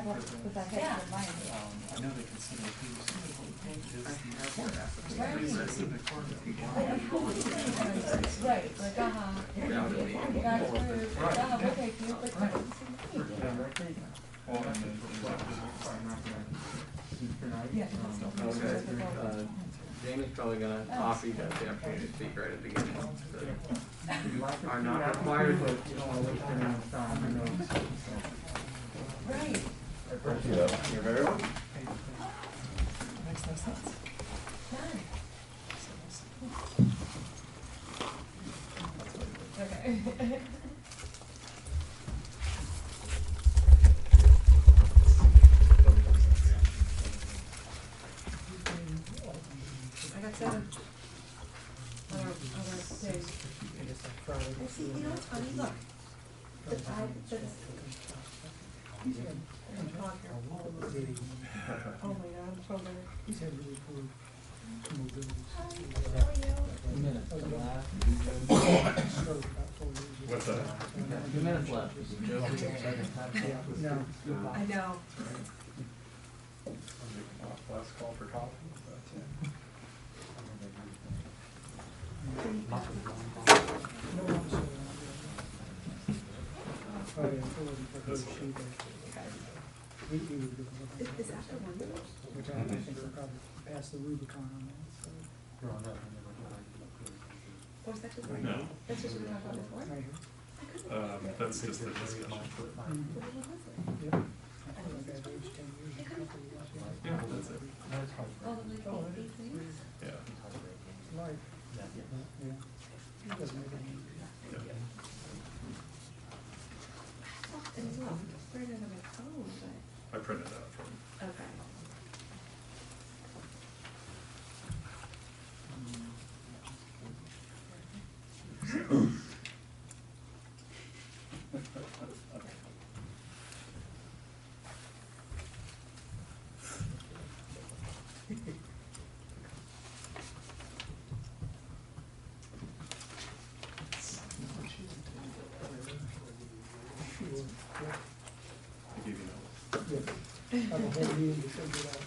I know they consider right, like, we'll take you, but yeah. Jamie's probably going to offer you guys the opportunity to speak right at the beginning. Are not required, but you don't want to waste anyone's time. Right. You're very welcome. Makes no sense. Okay. I got 7. Other days. And see, you know what's funny? Look, the 5 says. Oh my God, I'm so bad. What's that? 2 minutes left. I know. Last call for coffee. Is after 1? Which I think we're probably past the Rubicon on that. So. Or is that just No. That's just what we talked about before? Right here. That's just the discussion. What was it? Yep. I think I've aged 10 years. A couple of years. Yeah, that's it. All the like 8 things? Yeah. Life. Yeah. It doesn't make it any easier. Yeah. Oh, and as well, it's printed on my phone, but, I printed out from. okay. I give you notes. Yeah. I have a whole meeting to figure it out.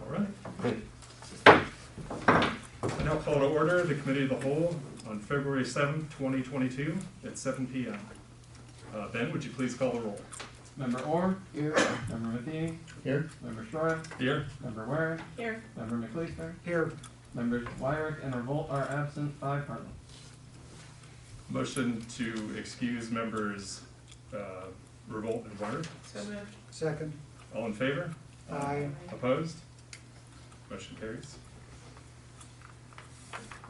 All right. I now call to order the Committee of the Whole on February 7th, 2022 at 7 p.m. Ben, would you please call the roll? Member Orr? Here. Member Matheny? Here. Member Shroyer? Here. Member Weyrick? Here. Member McLeaster? Here. Members Weyrick and Revoldt are absent. 5 present. Motion to excuse members Revoldt and Weyrick. So moved. Second. All in favor? Aye. Opposed? Motion carries.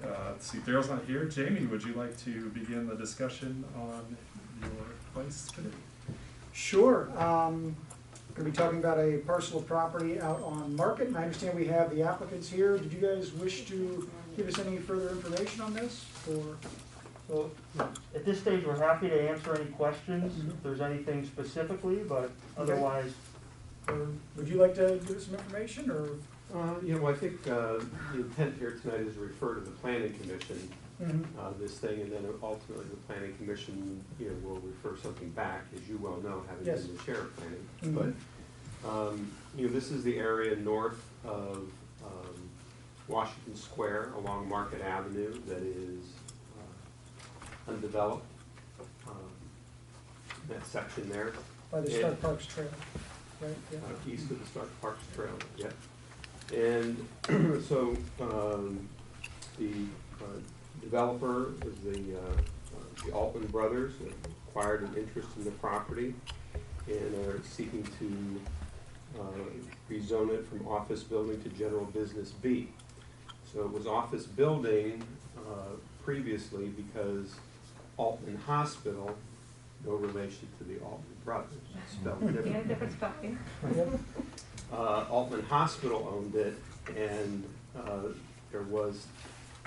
Let's see, Daryl's not here. Jamie, would you like to begin the discussion on your vice committee? Sure. Going to be talking about a parcel of property out on Market, and I understand we have the applicants here. Did you guys wish to give us any further information on this? Or So, at this stage, we're happy to answer any questions, if there's anything specifically, but otherwise. would you like to give us some information, or? I think the intent here tonight is to refer to the planning commission, this thing, and then ultimately the planning commission, will refer something back, as you well know, having been the chair of planning. But, this is the area north of Washington Square along Market Avenue that is undeveloped, that section there. By the Stark Parks Trail, right? Yeah. East of the Stark Parks Trail, yeah. And so the developer is the Altman brothers, acquired an interest in the property and are seeking to rezone it from office building to general business B. So it was office building previously because Altman Hospital, no relation to the Altman brothers, spelled differently. Yeah, different spelling. Altman Hospital owned it, and there was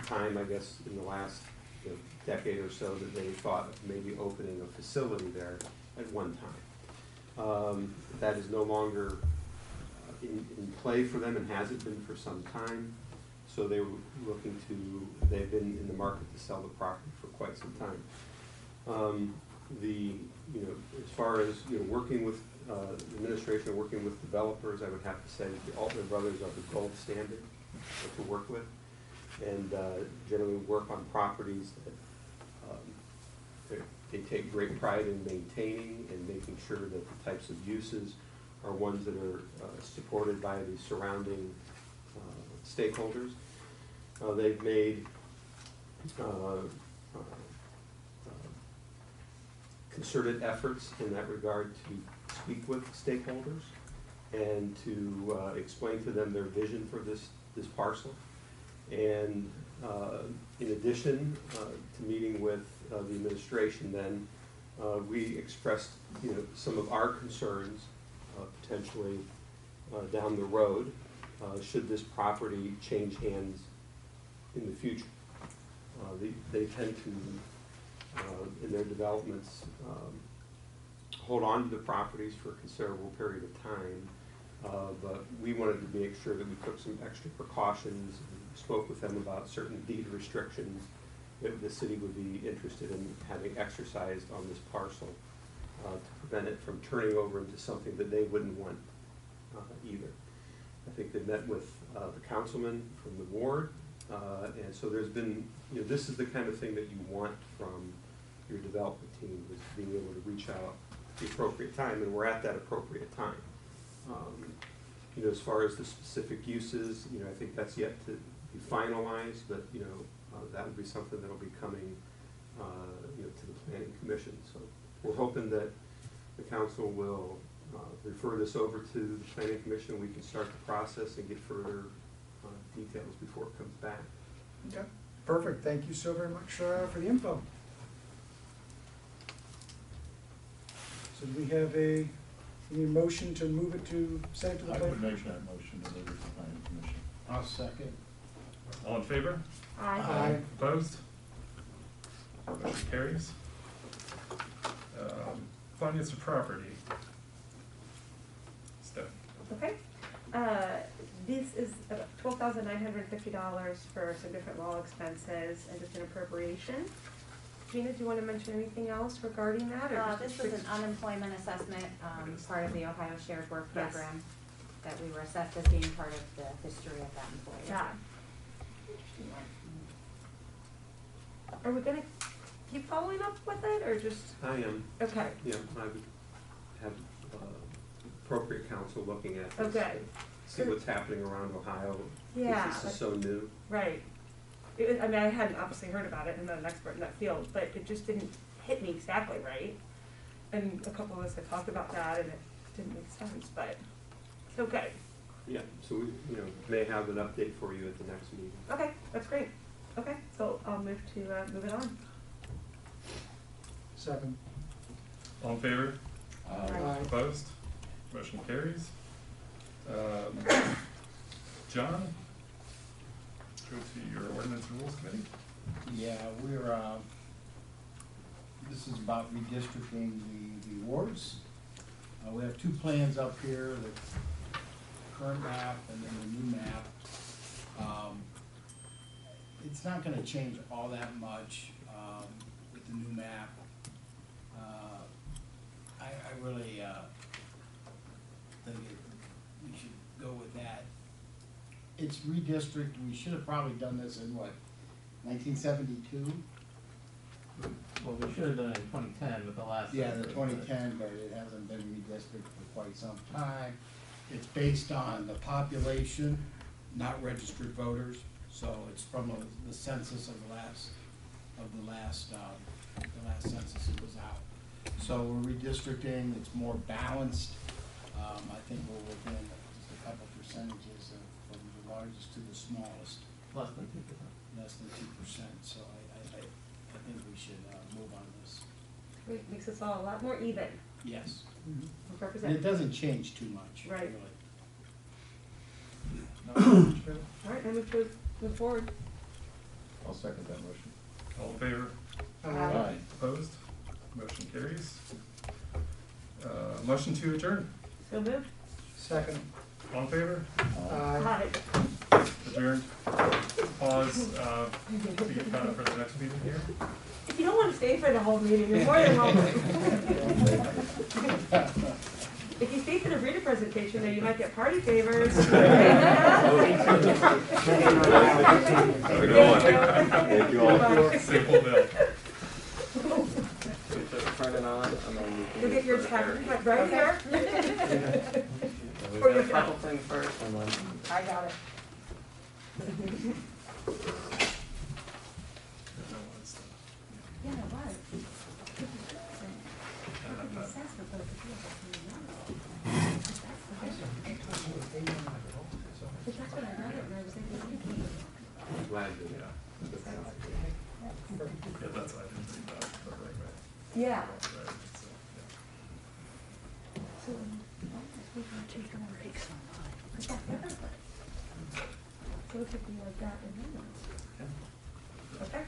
time, I guess, in the last decade or so that they thought of maybe opening a facility there at one time. That is no longer in play for them and hasn't been for some time. So they were they've been in the market to sell the property for quite some time. As far as, working with, administration, working with developers, I would have to say that the Altman brothers are the gold standard to work with. And, generally work on properties that, they take great pride in maintaining and making sure that the types of uses are ones that are, supported by the surrounding, stakeholders. They've made, concerted efforts in that regard to speak with stakeholders and to explain to them their vision for this parcel. And in addition to meeting with the administration, then we expressed some of our concerns potentially down the road should this property change hands in the future. They tend to, in their developments, hold on to the properties for a considerable period of time. But we wanted to make sure that we took some extra precautions and spoke with them about certain deed restrictions that the city would be interested in having exercised on this parcel to prevent it from turning over into something that they wouldn't want either. I think they met with the councilman from the ward, and so there's been, this is the kind of thing that you want from your development team, is being able to reach out at the appropriate time, and we're at that appropriate time. As far as the specific uses, I think that's yet to be finalized, but, that would be something that'll be coming, to the planning commission. So we're hoping that the council will refer this over to the planning commission. We can start the process and get further details before it comes back. Okay, perfect. Thank you so very much for the info. So do we have any motion to move it to, send it to the I planning? would make that motion to move it to the planning commission. I'll second. All in favor? Aye. Opposed? Motion carries. Finance of property. Steph. Okay. This is about $12,950 for some different law expenses and just an appropriation. Gina, do you want to mention anything else regarding that? Or This was an unemployment assessment, part of the Ohio Shared Work Yes. Program, that we were assessed as being part of the history of that employee. Yeah. Are we gonna keep following up with it, or just? I am, Okay. I would have appropriate counsel looking at this. Okay. See what's happening around Ohio. Yeah. Because this is so new. Right. I mean, I hadn't obviously heard about it, I'm not an expert in that field, but it just didn't hit me exactly right. And a couple of us had talked about that, and it didn't make sense, but it's okay. Yeah, so we, may have an update for you at the next meeting. Okay, that's great. Okay, so I'll move it on. Second. All in favor? Aye. Opposed? Motion carries. John? Go to your ordinance and rules committee. Yeah, this is about redistricting the wards. We have two plans up here, the current map and then the new map. It's not gonna change all that much, with the new map. I really, think we should go with that. It's redistrict, we should have probably done this in what, 1972? Well, we should have done it in 2010 with the last. Yeah, the 2010, but it hasn't been redistricted for quite some time. It's based on the population, not registered voters, so it's from the census of the last census it was out. So we're redistricting, it's more balanced. I think we're within just a couple percentages from the largest to the smallest. Less than 2%. Less than 2%, so I think we should move on this. Great, makes us all a lot more even. Yes. Mhm. And it Represent. doesn't change too much, Right. really. All right, I move forward. I'll second that motion. All in favor? Aye. Opposed? Motion carries. Motion to adjourn. So moved. Second. All in favor? Aye. Aye. Adjourned. pause to get caught up for the next meeting here. If you don't want to stay for the whole meeting, you're more than welcome. If you stay for the breeder presentation, then you might get party favors. Thank you all. Simple bill. Turn it on, and then we can. You'll get your check right here. We got a couple things first, and then. I got it. Yeah, it was. But that's what I read it, and I was thinking, Glad you. Yeah, that's, I didn't think that the right way. Yeah. Right, so, so, we're gonna take them and take some time. But that never was. So it could be like that in Okay.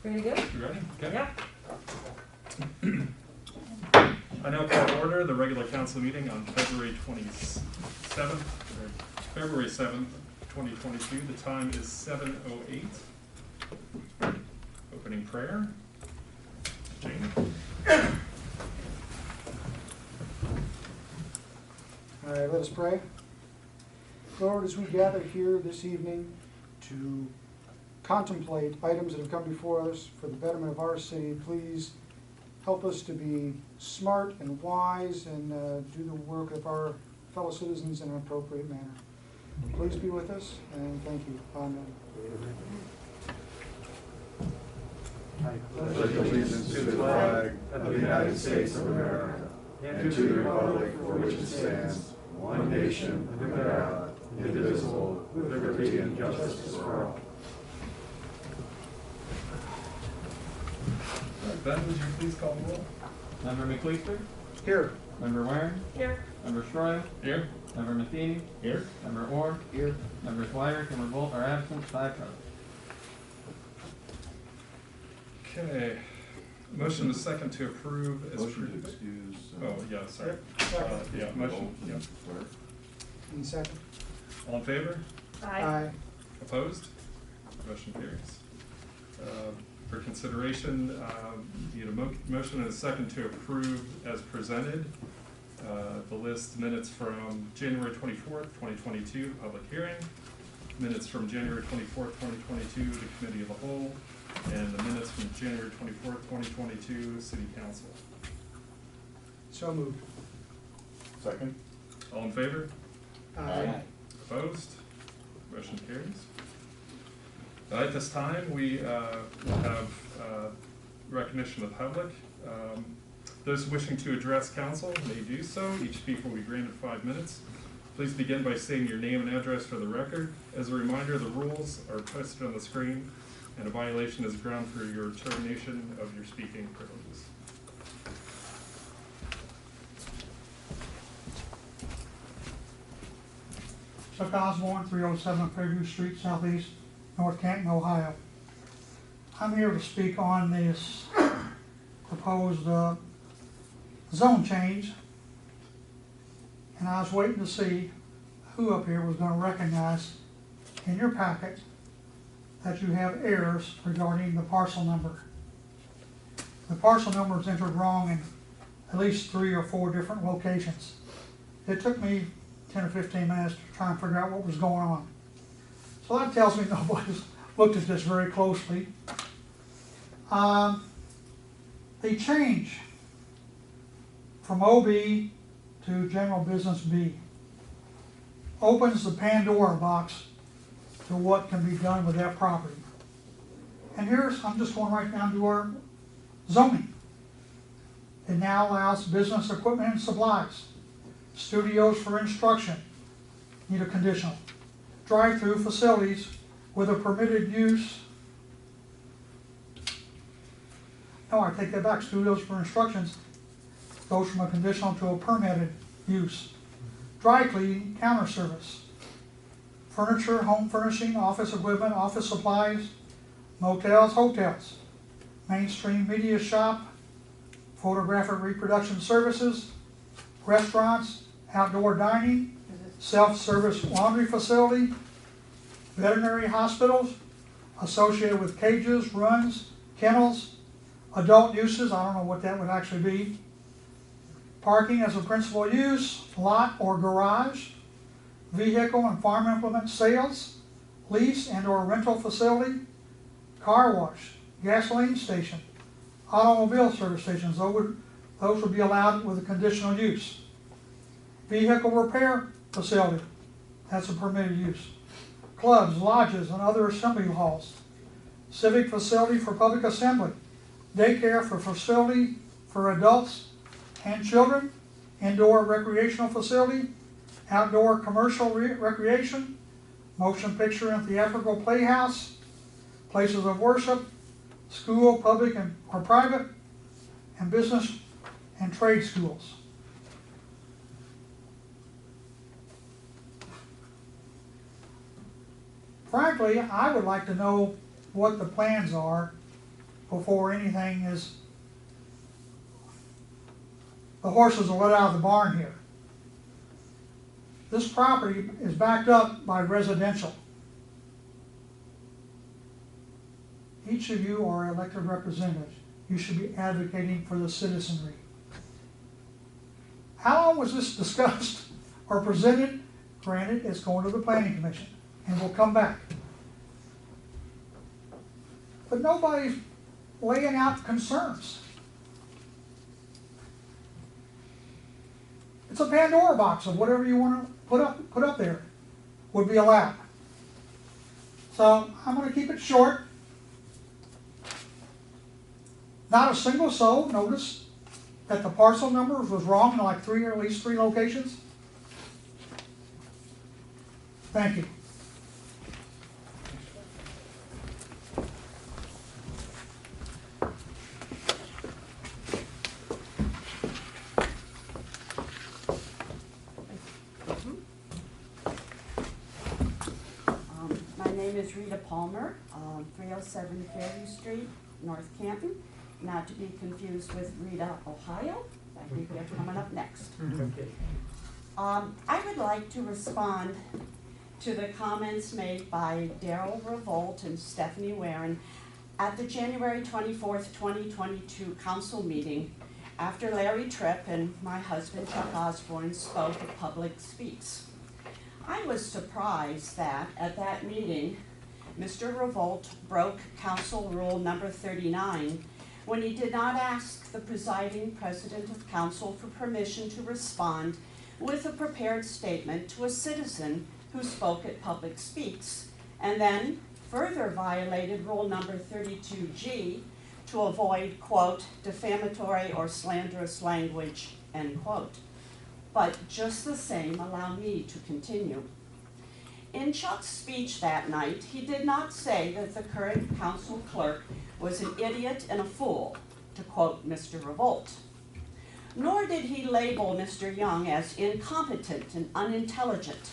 Ready to go? yeah. You ready? Okay. Yeah. I now call to order the regular council meeting on February 7th, 2022. The time is 7:08. Opening prayer. Jane. All right, let us pray. Lord, as we gather here this evening to contemplate items that have come before us for the betterment of our city, please help us to be smart and wise and do the work of our fellow citizens in an appropriate manner. Please be with us, and thank you. Amen. Pledge allegiance to the flag of the United States of America and to the republic for which it stands, one nation, under God, indivisible, with liberty and justice for all. Ben, would you please call the roll? Member McLeister, Here. Member Weyrick, Here. Member Schroyer, Here. Member Matheny, Here. Member Orr, Here. Members Weyrick and Revoldt are absent, 5 present. Okay. Motion is second to approve as Motion to pre- excuse. Oh, yeah, sorry. Yeah, motion, yeah. In second. All in favor? Aye. Opposed? Motion carries. For consideration, need a motion and a second to approve as presented the list minutes from January 24th, 2022, public hearing, minutes from January 24th, 2022, the committee of the whole, and the minutes from January 24th, 2022, city council. So moved. Second? All in favor? Aye. Opposed? Motion carries. At this time, we will have recognition of the public. Those wishing to address council may do so. Each speaker will be granted 5 minutes. Please begin by stating your name and address for the record. As a reminder, the rules are posted on the screen, and a violation is ground for your termination of your speaking privileges. Chuck Osborne, 307 Fairview Street, Southeast, North Canton, Ohio. I'm here to speak on this proposed zone change, and I was waiting to see who up here was going to recognize in your packet that you have errors regarding the parcel number. The parcel number is entered wrong in at least 3 or 4 different locations. It took me 10 or 15 minutes to try and figure out what was going on. So that tells me nobody's looked at this very closely. The change from OB to General Business B opens the Pandora box to what can be done with that property. And I'm just going right down to our zoning. It now allows business equipment and supplies, studios for instruction, need a conditional, drive-through facilities with a permitted use. No, I take that back. Studios for instructions goes from a conditional to a permitted use. Dry cleaning, counter service, furniture, home furnishing, office equipment, office supplies, motels, hotels, mainstream media shop, photographic reproduction services, restaurants, outdoor dining, self-service laundry facility, veterinary hospitals associated with cages, runs, kennels, adult uses, I don't know what that would actually be, parking as a principal use, lot or garage, vehicle and farm implement sales, lease and or rental facility, car wash, gasoline station, automobile service stations, those would be allowed with a conditional use. Vehicle repair facility, that's a permitted use. Clubs, lodges, and other assembly halls. Civic facility for public assembly. Daycare for facility for adults and children. Indoor recreational facility. Outdoor commercial recreation. Motion picture and theatrical playhouse. Places of worship. School, public or private. And business and trade schools. Frankly, I would like to know what the plans are before anything is, the horses are let out of the barn here. This property is backed up by residential. Each of you are elected representatives. You should be advocating for the citizenry. How long was this discussed or presented? Granted, it's going to the Planning Commission, and we'll come back. But nobody's laying out concerns. It's a Pandora box of whatever you want to put up there would be allowed. So I'm going to keep it short. Not a single soul noticed that the parcel number was wrong in like at least three locations. Thank you. My name is Rita Palmer, 307 Fairview Street, North Canton, not to be confused with Rita, Ohio. I think they're coming up next. I would like to respond to the comments made by Daryl Revoldt and Stephanie Weyrick at the January 24th, 2022 council meeting after Larry Tripp and my husband Chuck Osborne spoke at Public Speaks. I was surprised that at that meeting, Mr. Revoldt broke Council Rule number 39 when he did not ask the presiding president of council for permission to respond with a prepared statement to a citizen who spoke at Public Speaks, and then further violated Rule number 32G to avoid, quote, defamatory or slanderous language, end quote. But just the same, allow me to continue. In Chuck's speech that night, he did not say that the current council clerk was an idiot and a fool, to quote Mr. Revoldt. Nor did he label Mr. Young as incompetent and unintelligent.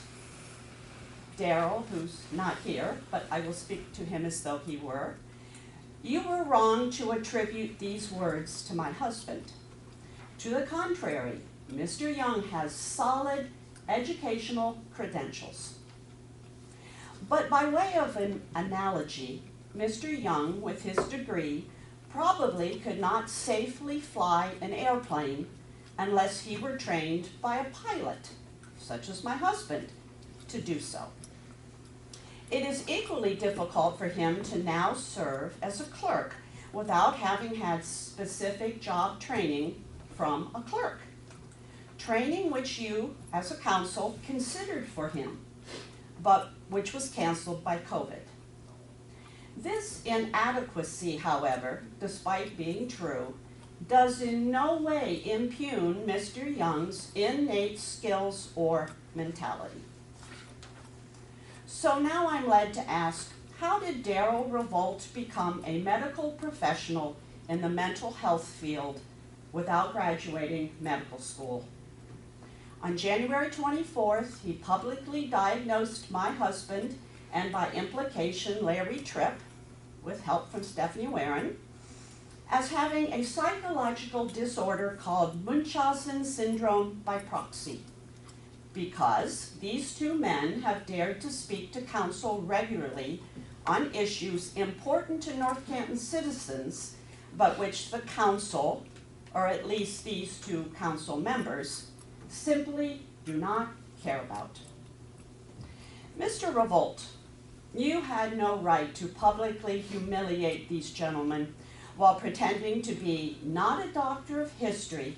Daryl, who's not here, but I will speak to him as though he were, you were wrong to attribute these words to my husband. To the contrary, Mr. Young has solid educational credentials. But by way of an analogy, Mr. Young, with his degree, probably could not safely fly an airplane unless he were trained by a pilot, such as my husband, to do so. It is equally difficult for him to now serve as a clerk without having had specific job training from a clerk. Training which you, as a council, considered for him, but which was canceled by COVID. This inadequacy, however, despite being true, does in no way impugn Mr. Young's innate skills or mentality. So now I'm led to ask, how did Daryl Revoldt become a medical professional in the mental health field without graduating medical school? On January 24th, he publicly diagnosed my husband, and by implication Larry Tripp, with help from Stephanie Weyrick, as having a psychological disorder called Munchausen syndrome by proxy. because these two men have dared to speak to council regularly on issues important to North Canton citizens, but which the council, or at least these two council members, simply do not care about. Mr. Revoldt, you had no right to publicly humiliate these gentlemen while pretending to be not a doctor of history,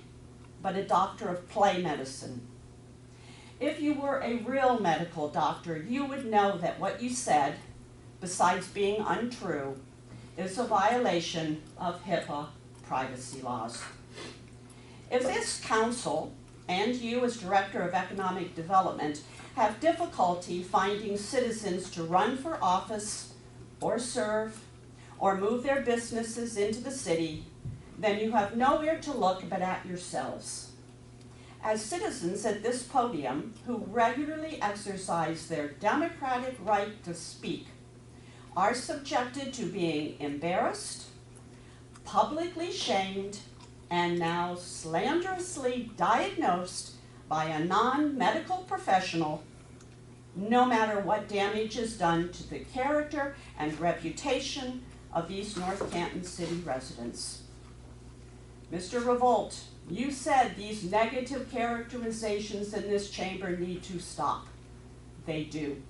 but a doctor of play medicine. If you were a real medical doctor, you would know that what you said, besides being untrue, is a violation of HIPAA privacy laws. If this council, and you as Director of Economic Development, have difficulty finding citizens to run for office or serve or move their businesses into the city, then you have nowhere to look but at yourselves. As citizens at this podium who regularly exercise their democratic right to speak are subjected to being embarrassed, publicly shamed, and now slanderously diagnosed by a non-medical professional, no matter what damage is done to the character and reputation of these North Canton City residents. Mr. Revoldt, you said these negative characterizations in this chamber need to stop. They do.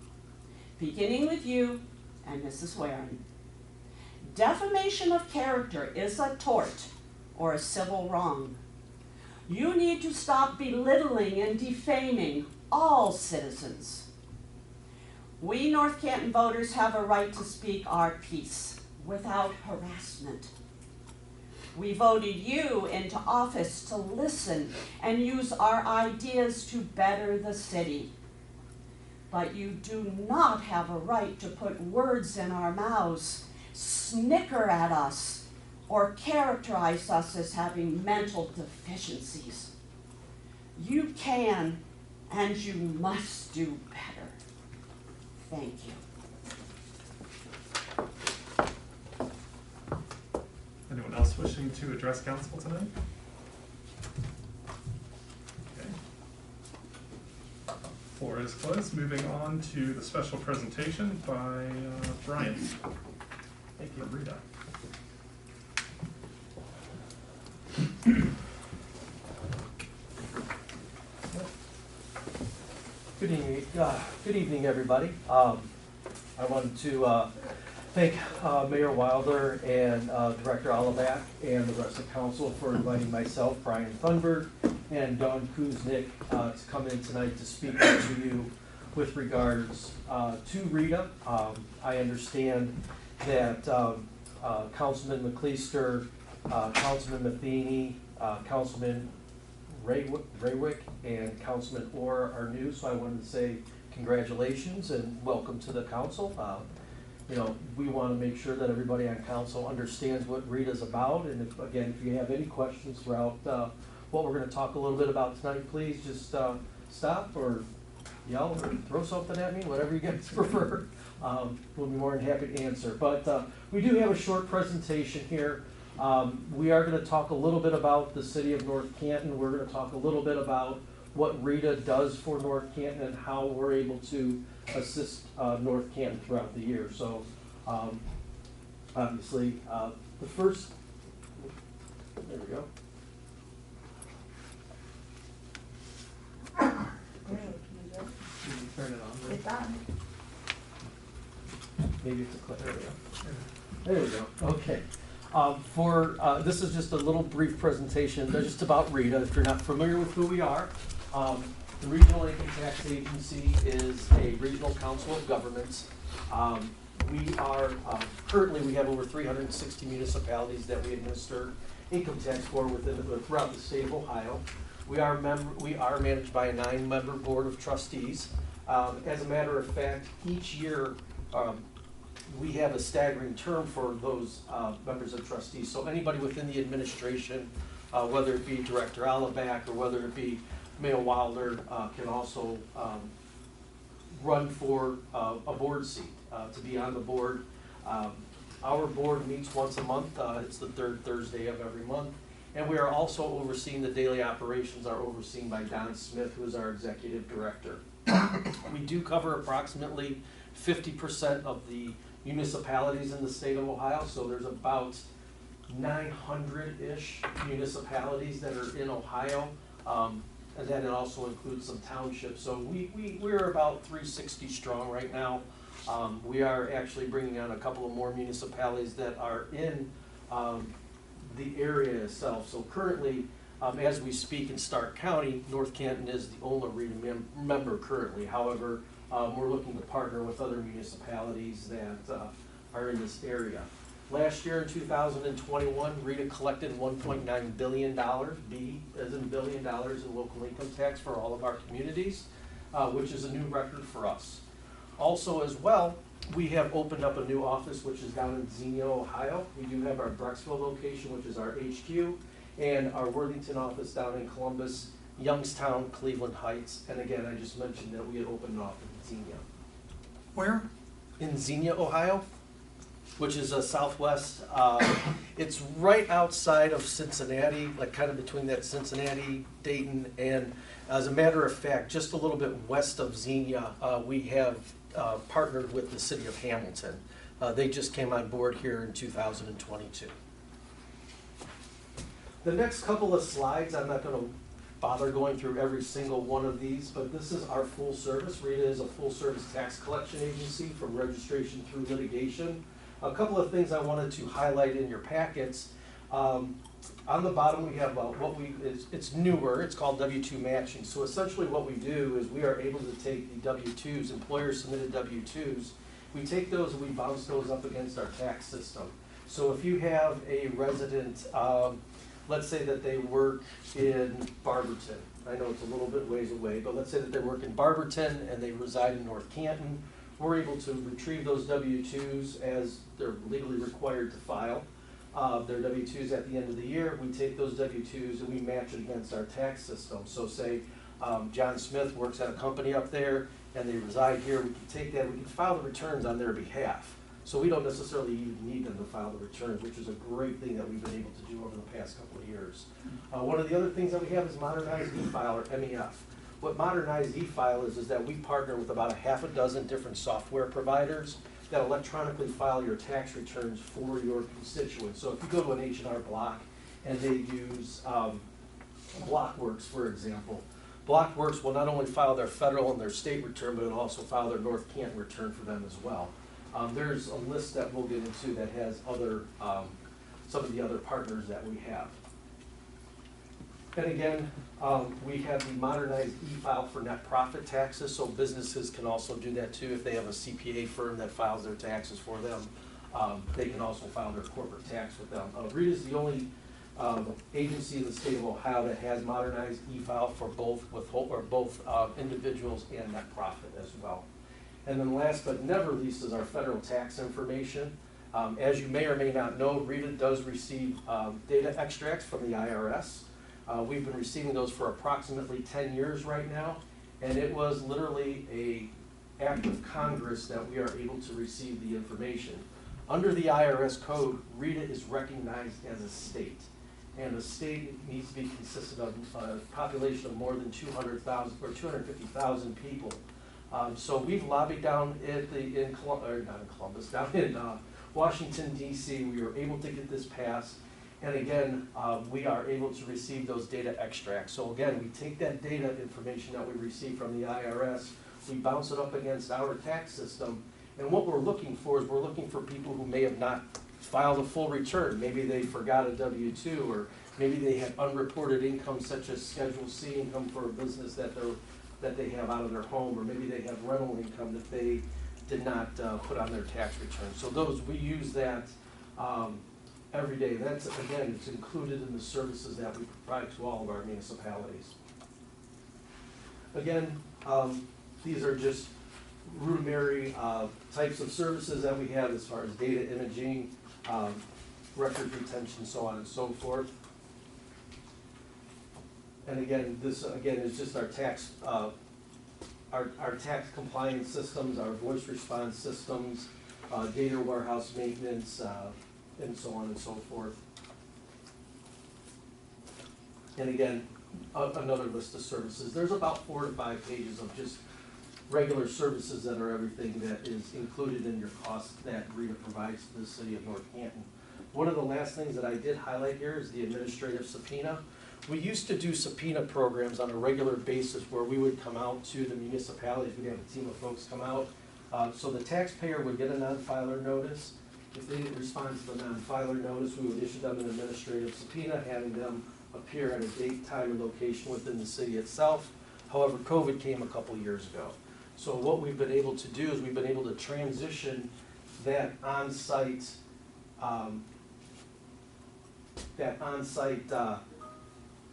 Beginning with you and Mrs. Weyrick. Defamation of character is a tort or a civil wrong. You need to stop belittling and defaming all citizens. We North Canton voters have a right to speak our piece without harassment. We voted you into office to listen and use our ideas to better the city. But you do not have a right to put words in our mouths, snicker at us, or characterize us as having mental deficiencies. You can and you must do better. Thank you. Anyone else wishing to address council tonight? Okay. Floor is closed. Moving on to the special presentation by Brian. Thank you, Rita. Good evening, everybody. I wanted to thank Mayor Wilder and Director Alabak and the rest of council for inviting myself, Brian Thunberg, and Dawn Kuznick to come in tonight to speak to you with regards to Rita. I understand that Councilman McLeister, Councilman Matheny, Councilman Weyrick, and Councilman Orr are new, so I wanted to say congratulations and welcome to the council. You know, we want to make sure that everybody on council understands what Rita's about, and if you have any questions throughout what we're going to talk a little bit about tonight, please just stop or yell or throw something at me, whatever you guys prefer. We'll be more than happy to answer. But we do have a short presentation here. We are going to talk a little bit about the city of North Canton. We're going to talk a little bit about what Rita does for North Canton and how we're able to assist North Canton throughout the year. So obviously the first, there we go. Turn it on. It's on. Maybe it's a clip. There we go. There we go. Okay. This is just a little brief presentation just about Rita. If you're not familiar with who we are, the Regional Income Tax Agency is a regional council of governments. We are currently we have over 360 municipalities that we administer income tax for throughout the state of Ohio. We are managed by a 9-member board of trustees. As a matter of fact, each year we have a staggering term for those members of trustees. So anybody within the administration, whether it be Director Alabak or whether it be Mayor Wilder, can also run for a board seat to be on the board. Our board meets once a month. It's the third Thursday of every month. And we are also overseeing the daily operations are overseen by Don Smith, who is our executive director. We do cover approximately 50% of the municipalities in the state of Ohio, so there's about 900-ish municipalities that are in Ohio, and then it also includes some townships. So we're about 360 strong right now. We are actually bringing on a couple of more municipalities that are in the area itself. So currently, as we speak in Stark County, North Canton is the only RETA member currently. However, we're looking to partner with other municipalities that are in this area. Last year in 2021, RETA collected $1.9 billion, B as in $1 billion in local income tax for all of our communities, which is a new record for us. Also as well, we have opened up a new office which is down in Xenia, Ohio. We do have our Brecksville location, which is our HQ, and our Worthington office down in Columbus, Youngstown, Cleveland Heights, and again, I just mentioned that we had opened an office in Xenia. Where? In Xenia, Ohio, which is a southwest, it's right outside of Cincinnati, like kind of between that Cincinnati, Dayton, and as a matter of fact, just a little bit west of Xenia, we have partnered with the city of Hamilton. They just came on board here in 2022. The next couple of slides, I'm not going to bother going through every single one of these, but this is our full service. RETA is a full service tax collection agency from registration through litigation. A couple of things I wanted to highlight in your packets. On the bottom we have it's newer, it's called W-2 matching. So essentially what we do is we are able to take the W-2s, employer submitted W-2s, we take those and we bounce those up against our tax system. So if you have a resident, let's say that they work in Barberton. I know it's a little bit ways away, but let's say that they work in Barberton and they reside in North Canton. We're able to retrieve those W-2s as they're legally required to file. Their W-2s at the end of the year, we take those W-2s and we match it against our tax system. So say John Smith works at a company up there and they reside here, we can take that, we can file the returns on their behalf. So we don't necessarily even need them to file the returns, which is a great thing that we've been able to do over the past couple of years. One of the other things that we have is modernized e-file, or MEF. What modernized e-file is that we partner with about a half a dozen different software providers that electronically file your tax returns for your constituents. So if you go to an H&R Block and they use Blockworks, for example, Blockworks will not only file their federal and their state return, but it'll also file their North Canton return for them as well. There's a list that we'll get into that has other, some of the other partners that we have. And again, we have the modernized e-file for net profit taxes, so businesses can also do that too. If they have a CPA firm that files their taxes for them, they can also file their corporate tax with them. RETA is the only agency in the state of Ohio that has modernized e-file for both individuals and net profit as well. And then last but never least is our federal tax information. As you may or may not know, RETA does receive data extracts from the IRS. We've been receiving those for approximately 10 years right now, and it was literally an act of Congress that we are able to receive the information. Under the IRS code, RETA is recognized as a state, and a state needs to be consistent of a population of more than 200,000 or 250,000 people. So we've lobbied down at down in Washington, D.C. We were able to get this passed. And again, we are able to receive those data extracts. So again, we take that data information that we receive from the IRS, we bounce it up against our tax system, and what we're looking for is we're looking for people who may have not filed a full return. Maybe they forgot a W-2, or maybe they have unreported income such as Schedule C income for a business that they have out of their home, or maybe they have rental income that they did not put on their tax return. So those, we use that every day. That's, again, it's included in the services that we provide to all of our municipalities. Again, these are just rudimentary types of services that we have as far as data imaging, record retention, so on and so forth. And again, this again is just our tax compliance systems, our voice response systems, data warehouse maintenance, and so on and so forth. And again, another list of services. There's about 4 to 5 pages of just regular services that are everything that is included in your cost that Rita provides to the city of North Canton. One of the last things that I did highlight here is the administrative subpoena. We used to do subpoena programs on a regular basis where we would come out to the municipalities, we'd have a team of folks come out. So the taxpayer would get a non-filer notice. If they didn't respond to the non-filer notice, we would issue them an administrative subpoena, having them appear at a date, time, and location within the city itself. However, COVID came a couple years ago. So what we've been able to do is we've been able to transition that on-site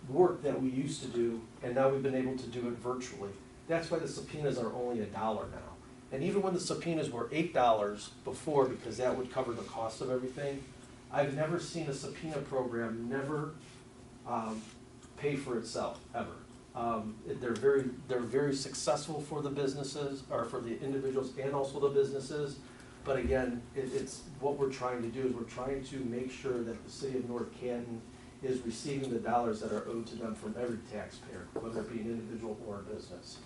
work that we used to do, and now we've been able to do it virtually. That's why the subpoenas are only $1 now. And even when the subpoenas were $8 before, because that would cover the cost of everything, I've never seen a subpoena program never pay for itself, ever. They're very successful for the businesses, or for the individuals and also the businesses. But again, it's what we're trying to do is we're trying to make sure that the city of North Canton is receiving the dollars that are owed to them from every taxpayer, whether it be an individual or a business.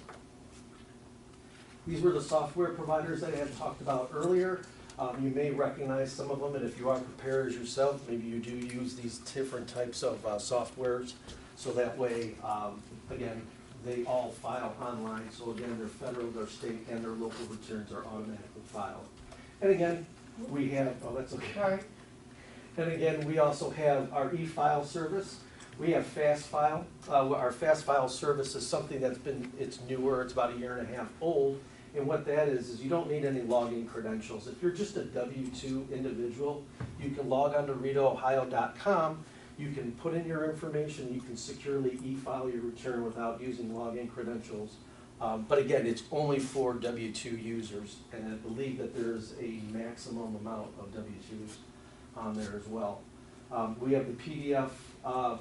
These were the software providers that I had talked about earlier. You may recognize some of them, and if you are preparers yourself, maybe you do use these different types of softwares. So that way, again, they all file online. So again, their federal, their state, and their local returns are automatically filed. And again, we have, oh, that's okay. And again, we also have our e-file service. We have Fast File. Our Fast File service is something that's it's newer, it's about 1.5 years old. And what that is you don't need any login credentials. If you're just a W-2 individual, you can log on to ritaohio.com. You can put in your information, you can securely e-file your return without using login credentials. But again, it's only for W-2 users, and I believe that there's a maximum amount of W-2s on there as well. We have the PDF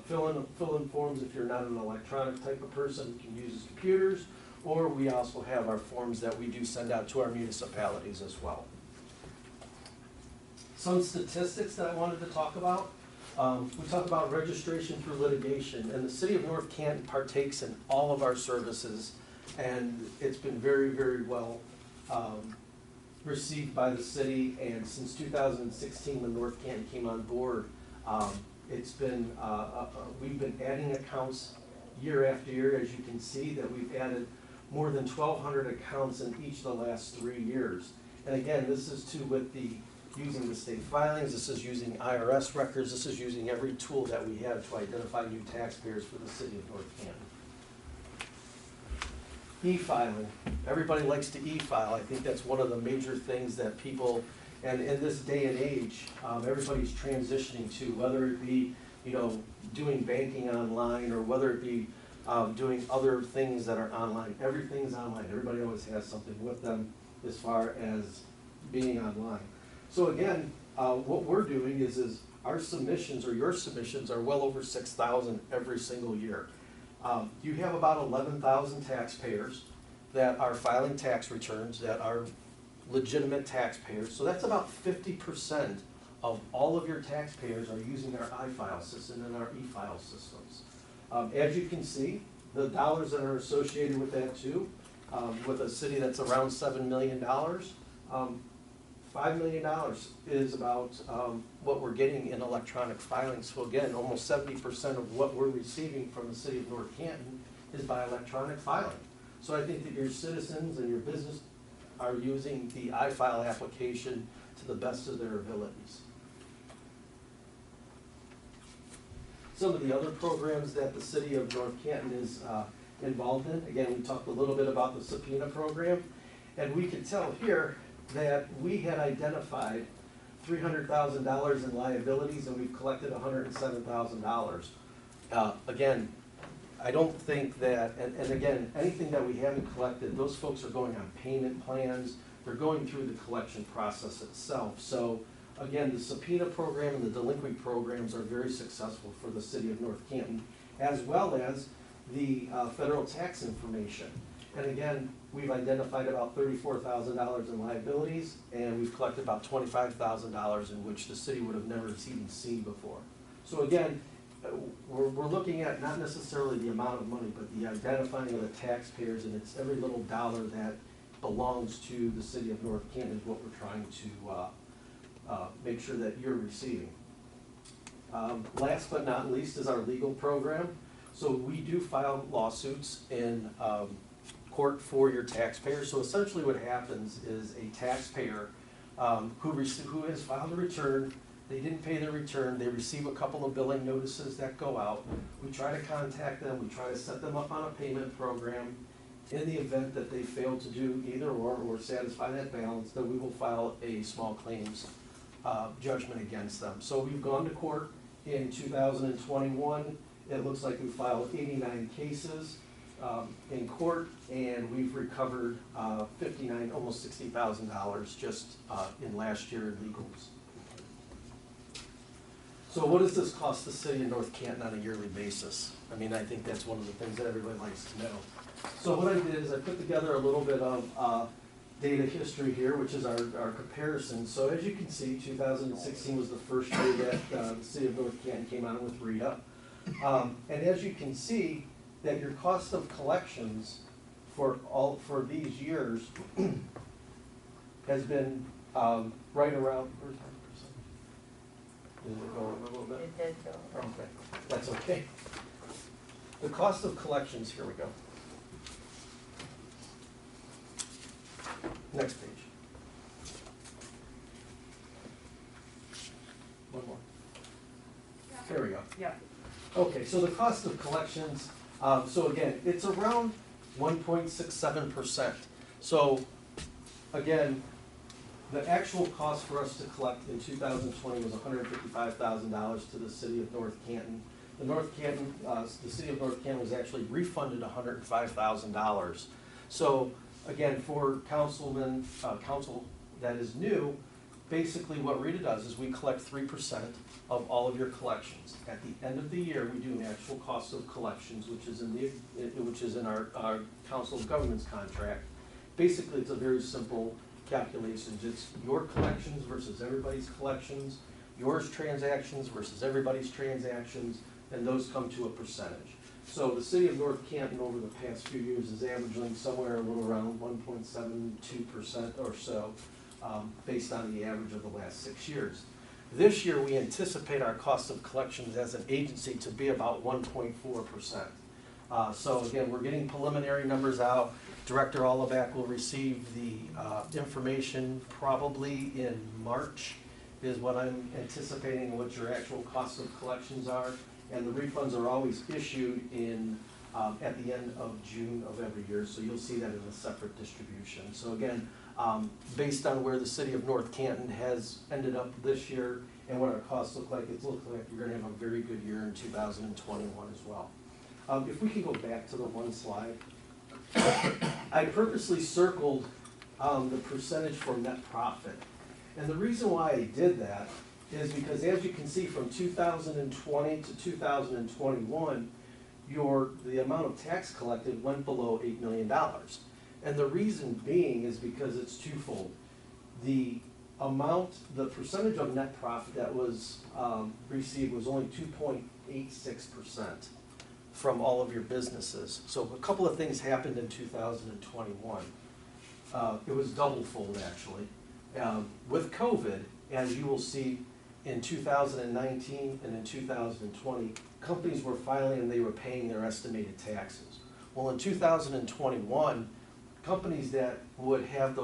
fill-in forms if you're not an electronic type of person, you can use computers, or we also have our forms that we do send out to our municipalities as well. Some statistics that I wanted to talk about. We talk about registration through litigation, and the city of North Canton partakes in all of our services, and it's been very, very well received by the city. And since 2016, when North Canton came on board, it's been we've been adding accounts year after year. As you can see, that we've added more than 1,200 accounts in each of the last 3 years. And again, this is using the state filings, this is using IRS records, this is using every tool that we have to identify new taxpayers for the city of North Canton. E-filing. Everybody likes to e-file. I think that's one of the major things that people, and in this day and age, everybody's transitioning to, whether it be, doing banking online, or whether it be doing other things that are online. Everything's online. Everybody always has something with them as far as being online. So again, what we're doing is our submissions, or your submissions, are well over 6,000 every single year. You have about 11,000 taxpayers that are filing tax returns that are legitimate taxpayers. So that's about 50% of all of your taxpayers are using our iFile system and our e-file systems. As you can see, the dollars that are associated with that too, with a city that's around $7 million, $5 million is about what we're getting in electronic filing. So again, almost 70% of what we're receiving from the city of North Canton is by electronic filing. So I think that your citizens and your business are using the iFile application to the best of their abilities. Some of the other programs that the city of North Canton is involved in, again, we talked a little bit about the subpoena program, and we can tell here that we had identified $300,000 in liabilities, and we've collected $107,000. Again, I don't think that, and again, anything that we haven't collected, those folks are going on payment plans, they're going through the collection process itself. So again, the subpoena program and the delinquent programs are very successful for the city of North Canton, as well as the federal tax information. And again, we've identified about $34,000 in liabilities, and we've collected about $25,000 in which the city would have never even seen before. So again, we're looking at not necessarily the amount of money, but the identifying of the taxpayers, and it's every little dollar that belongs to the city of North Canton is what we're trying to make sure that you're receiving. Last but not least is our legal program. So we do file lawsuits in court for your taxpayers. So essentially what happens is a taxpayer who has filed a return, they didn't pay their return, they receive a couple of billing notices that go out. We try to contact them, we try to set them up on a payment program. In the event that they fail to do either or satisfy that balance, then we will file a small claims judgment against them. So we've gone to court in 2021. It looks like we filed 89 cases in court, and we've recovered 59, almost $60,000 just in last year in legals. So what does this cost the city of North Canton on a yearly basis? I mean, I think that's one of the things that everybody likes to know. So what I did is I put together a little bit of data history here, which is our comparison. So as you can see, 2016 was the first year that the city of North Canton came on with RETA. And as you can see, that your cost of collections for these years has been right around. Did it go over a little bit? It did go over. Okay, that's okay. The cost of collections, here we go. Next page. One more. There we go. Yeah. Okay, so the cost of collections, so again, it's around 1.67%. So again, the actual cost for us to collect in 2020 was $155,000 to the city of North Canton. The city of North Canton was actually refunded $105,000. So again, for council that is new, basically what RETA does is we collect 3% of all of your collections. At the end of the year, we do an actual cost of collections, which is in our council of governments contract. Basically, it's a very simple calculation. It's your collections versus everybody's collections, yours transactions versus everybody's transactions, and those come to a percentage. So the city of North Canton over the past few years is averaging somewhere a little around 1.72% or so, based on the average of the last 6 years. This year, we anticipate our cost of collections as an agency to be about 1.4%. So again, we're getting preliminary numbers out. Director Alleback will receive the information probably in March, is what I'm anticipating what your actual cost of collections are. And the refunds are always issued in at the end of June of every year, so you'll see that in a separate distribution. So again, based on where the city of North Canton has ended up this year and what our costs look like, it looks like you're going to have a very good year in 2021 as well. If we can go back to the one slide. I purposely circled the percentage for net profit. And the reason why I did that is because, as you can see, from 2020 to 2021, the amount of tax collected went below $8 million. And the reason being is because it's twofold. The percentage of net profit that was received was only 2.86% from all of your businesses. So a couple of things happened in 2021. It was double-fold, actually. With COVID, as you will see in 2019 and in 2020, companies were filing and they were paying their estimated taxes. Well, in 2021, companies that would have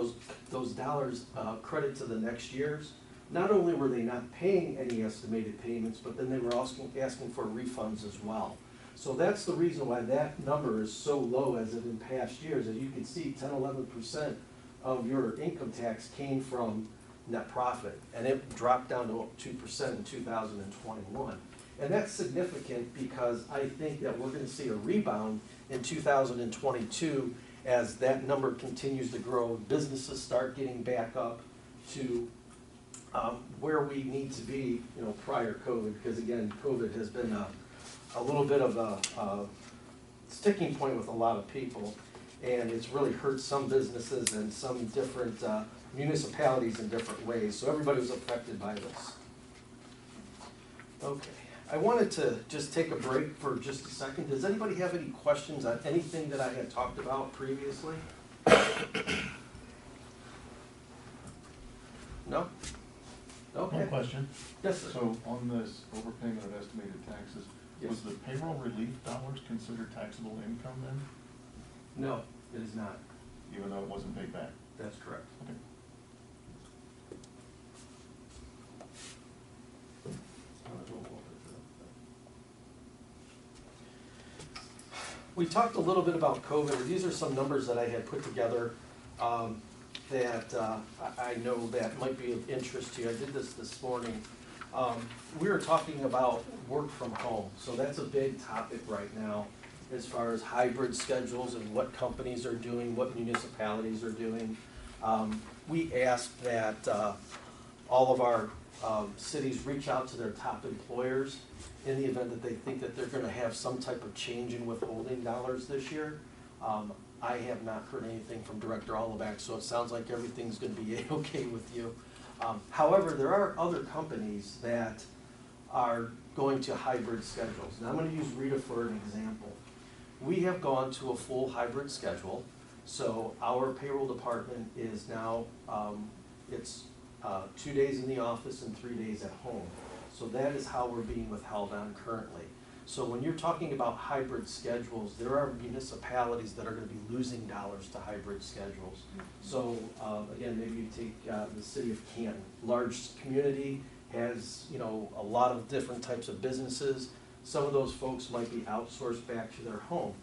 those dollars credit to the next years, not only were they not paying any estimated payments, but then they were asking for refunds as well. So that's the reason why that number is so low as it in past years. As you can see, 10–11% of your income tax came from net profit, and it dropped down to 2% in 2021. And that's significant because I think that we're going to see a rebound in 2022 as that number continues to grow. Businesses start getting back up to where we need to be, prior COVID, because again, COVID has been a little bit of a sticking point with a lot of people, and it's really hurt some businesses and some different municipalities in different ways. So everybody was affected by this. Okay. I wanted to just take a break for just a second. Does anybody have any questions on anything that I had talked about previously? No? Okay. One question. Yes, sir. So on this overpayment of estimated taxes, Yes. was the payroll relief dollars considered taxable income then, No, it is not. even though it wasn't paid back? That's correct. Okay. We talked a little bit about COVID. These are some numbers that I had put together that I know that might be of interest to you. I did this morning. We were talking about work from home, so that's a big topic right now as far as hybrid schedules and what companies are doing, what municipalities are doing. We asked that all of our cities reach out to their top employers in the event that they think that they're gonna have some type of change in withholding dollars this year. I have not heard anything from Director Alleback, so it sounds like everything's gonna be okay with you. However, there are other companies that are going to hybrid schedules. And I'm gonna use Rita for an example. We have gone to a full hybrid schedule, so our payroll department is now, it's 2 days in the office and 3 days at home. So that is how we're being withheld on currently. So when you're talking about hybrid schedules, there are municipalities that are gonna be losing dollars to hybrid schedules. So, again, maybe you take the city of Canton, large community, has, you know, a lot of different types of businesses. Some of those folks might be outsourced back to their home.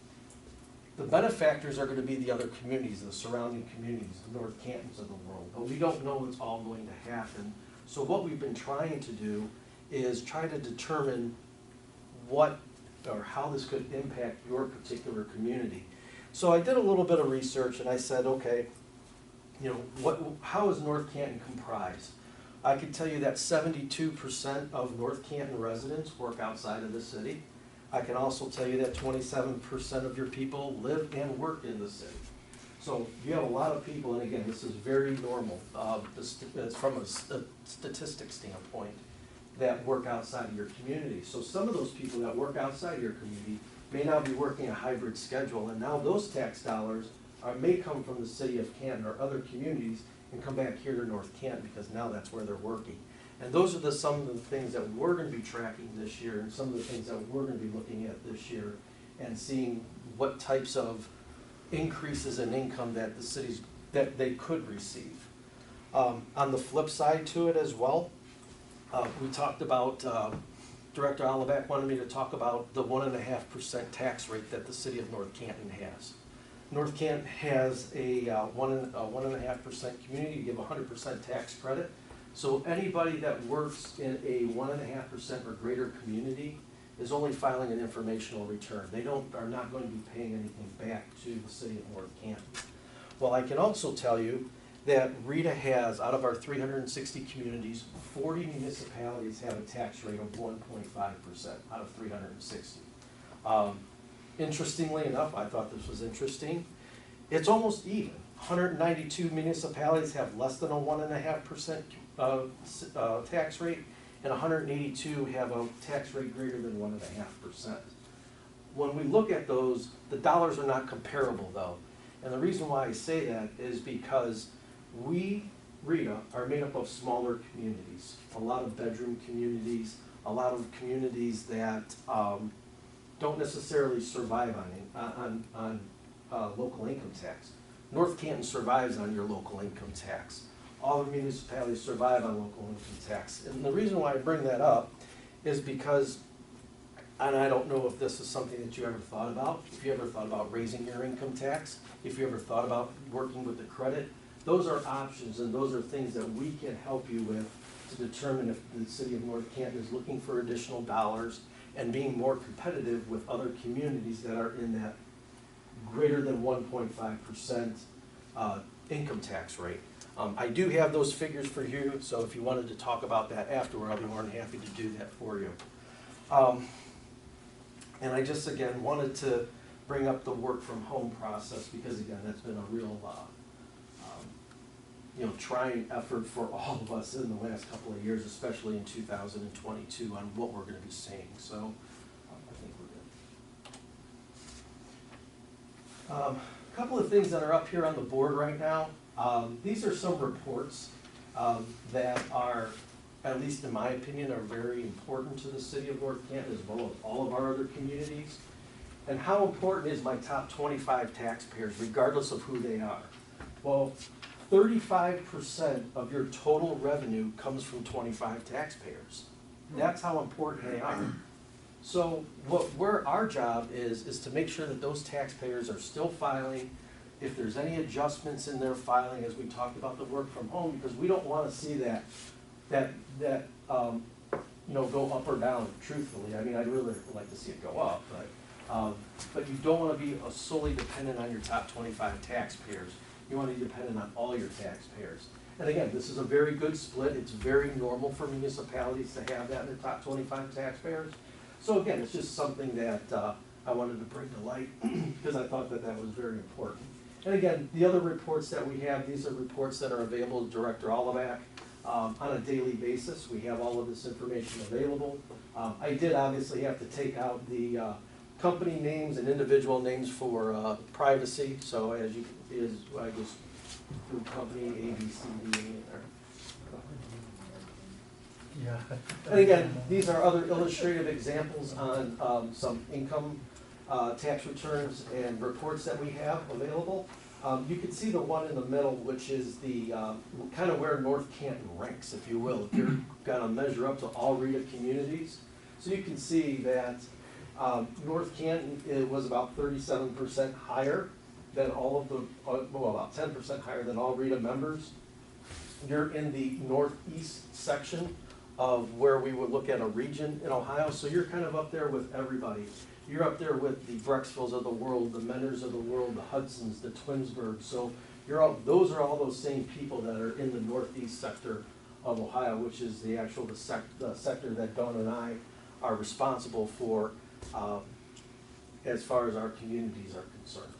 The benefactors are gonna be the other communities, the surrounding communities, the North Cantons of the world, but we don't know what's all going to happen. So what we've been trying to do is try to determine what or how this could impact your particular community. So I did a little bit of research and I said, okay, you know, how is North Canton comprised? I can tell you that 72% of North Canton residents work outside of the city. I can also tell you that 27% of your people live and work in the city. So you have a lot of people, and again, this is very normal, it's from a statistics standpoint, that work outside of your community. So some of those people that work outside of your community may now be working a hybrid schedule, and now those tax dollars may come from the city of Canton or other communities and come back here to North Canton because now that's where they're working. And those are some of the things that we're going to be tracking this year and some of the things that we're going to be looking at this year and seeing what types of increases in income that the cities, that they could receive. On the flip side to it as well, we talked about, Director Alleback wanted me to talk about the 1.5% tax rate that the city of North Canton has. North Canton has a 1.5% community, you give 100% tax credit. So anybody that works in a 1.5% or greater community is only filing an informational return. They are not going to be paying anything back to the city of North Canton. Well, I can also tell you that Rita has, out of our 360 communities, 40 municipalities have a tax rate of 1.5% out of 360. Interestingly enough, I thought this was interesting, it's almost even. 192 municipalities have less than a 1.5% tax rate, and 182 have a tax rate greater than 1.5%. When we look at those, the dollars are not comparable though. And the reason why I say that is because we, Rita, are made up of smaller communities, a lot of bedroom communities, a lot of communities that don't necessarily survive on local income tax. North Canton survives on your local income tax. All the municipalities survive on local income tax. And the reason why I bring that up is because, and I don't know if this is something that you ever thought about, if you ever thought about raising your income tax, if you ever thought about working with the credit, those are options and those are things that we can help you with to determine if the city of North Canton is looking for additional dollars and being more competitive with other communities that are in that greater than 1.5% income tax rate. I do have those figures for you, so if you wanted to talk about that afterward, I'll be more than happy to do that for you. And I just, again, wanted to bring up the work from home process because, again, that's been a real, trying effort for all of us in the last couple of years, especially in 2022, on what we're gonna be seeing, so I think we're good. A couple of things that are up here on the board right now. These are some reports that are, at least in my opinion, are very important to the city of North Canton as well as all of our other communities. And how important is my top 25 taxpayers, regardless of who they are? Well, 35% of your total revenue comes from 25 taxpayers. That's how important they are. So our job is to make sure that those taxpayers are still filing. If there's any adjustments in their filing, as we talked about the work from home, because we don't want to see that go up or down, truthfully. I mean, I'd really like to see it go up, but you don't want to be solely dependent on your top 25 taxpayers. You want to be dependent on all your taxpayers. And again, this is a very good split. It's very normal for municipalities to have that in their top 25 taxpayers. So again, it's just something that I wanted to bring to light because I thought that was very important. And again, the other reports that we have, these are reports that are available to Director Olivac on a daily basis. We have all of this information available. I did obviously have to take out the company names and individual names for privacy. So I just threw company A, B, C, D in there. Yeah. And again, these are other illustrative examples on some income tax returns and reports that we have available. You can see the one in the middle, which is the kind of where North Canton ranks, if you will. If you're going to measure up to all RETA communities. So you can see that North Canton was about 37% higher than all of the, well, about 10% higher than all RETA members. You're in the northeast section of where we would look at a region in Ohio, so you're kind of up there with everybody. You're up there with the Brecksvilles of the world, the Menners of the world, the Hudsons, the Twinsburgs. So those are all those same people that are in the northeast sector of Ohio, which is the sector that Dawn and I are responsible for as far as our communities are concerned.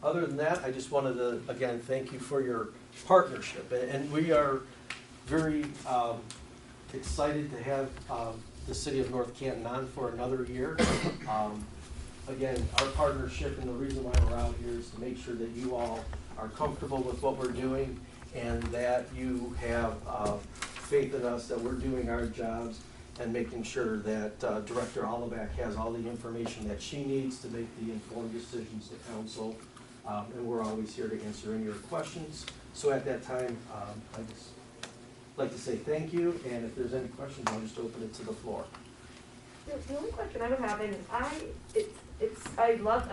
Other than that, I just wanted to, again, thank you for your partnership. And we are very excited to have the city of North Canton on for another year. Again, our partnership and the reason why we're out here is to make sure that you all are comfortable with what we're doing and that you have faith in us that we're doing our jobs and making sure that Director Olivac has all the information that she needs to make the informed decisions to council. And we're always here to answer any of your questions. So at that time, I just like to say thank you, and if there's any questions, I'll just open it to the floor. The only question I would have, and I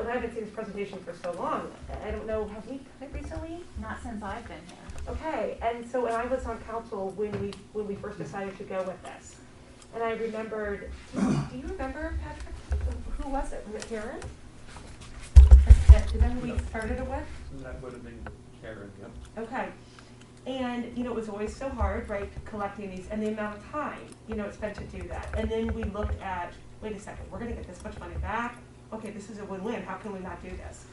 haven't seen this presentation for so long. I don't know, have we done it recently? Not since I've been here. Okay, and so when I was on council when we first decided to go with this, and I remembered, do you remember, Patrick? Who was it? Was it Karen? Is that who we started it with? That would have been Karen, yep. Okay. And, it was always so hard, right, collecting these, and the amount of time, it's spent to do that. And then we looked at, wait a second, we're gonna get this much money back? Okay, this is a win-win, how can we not do this?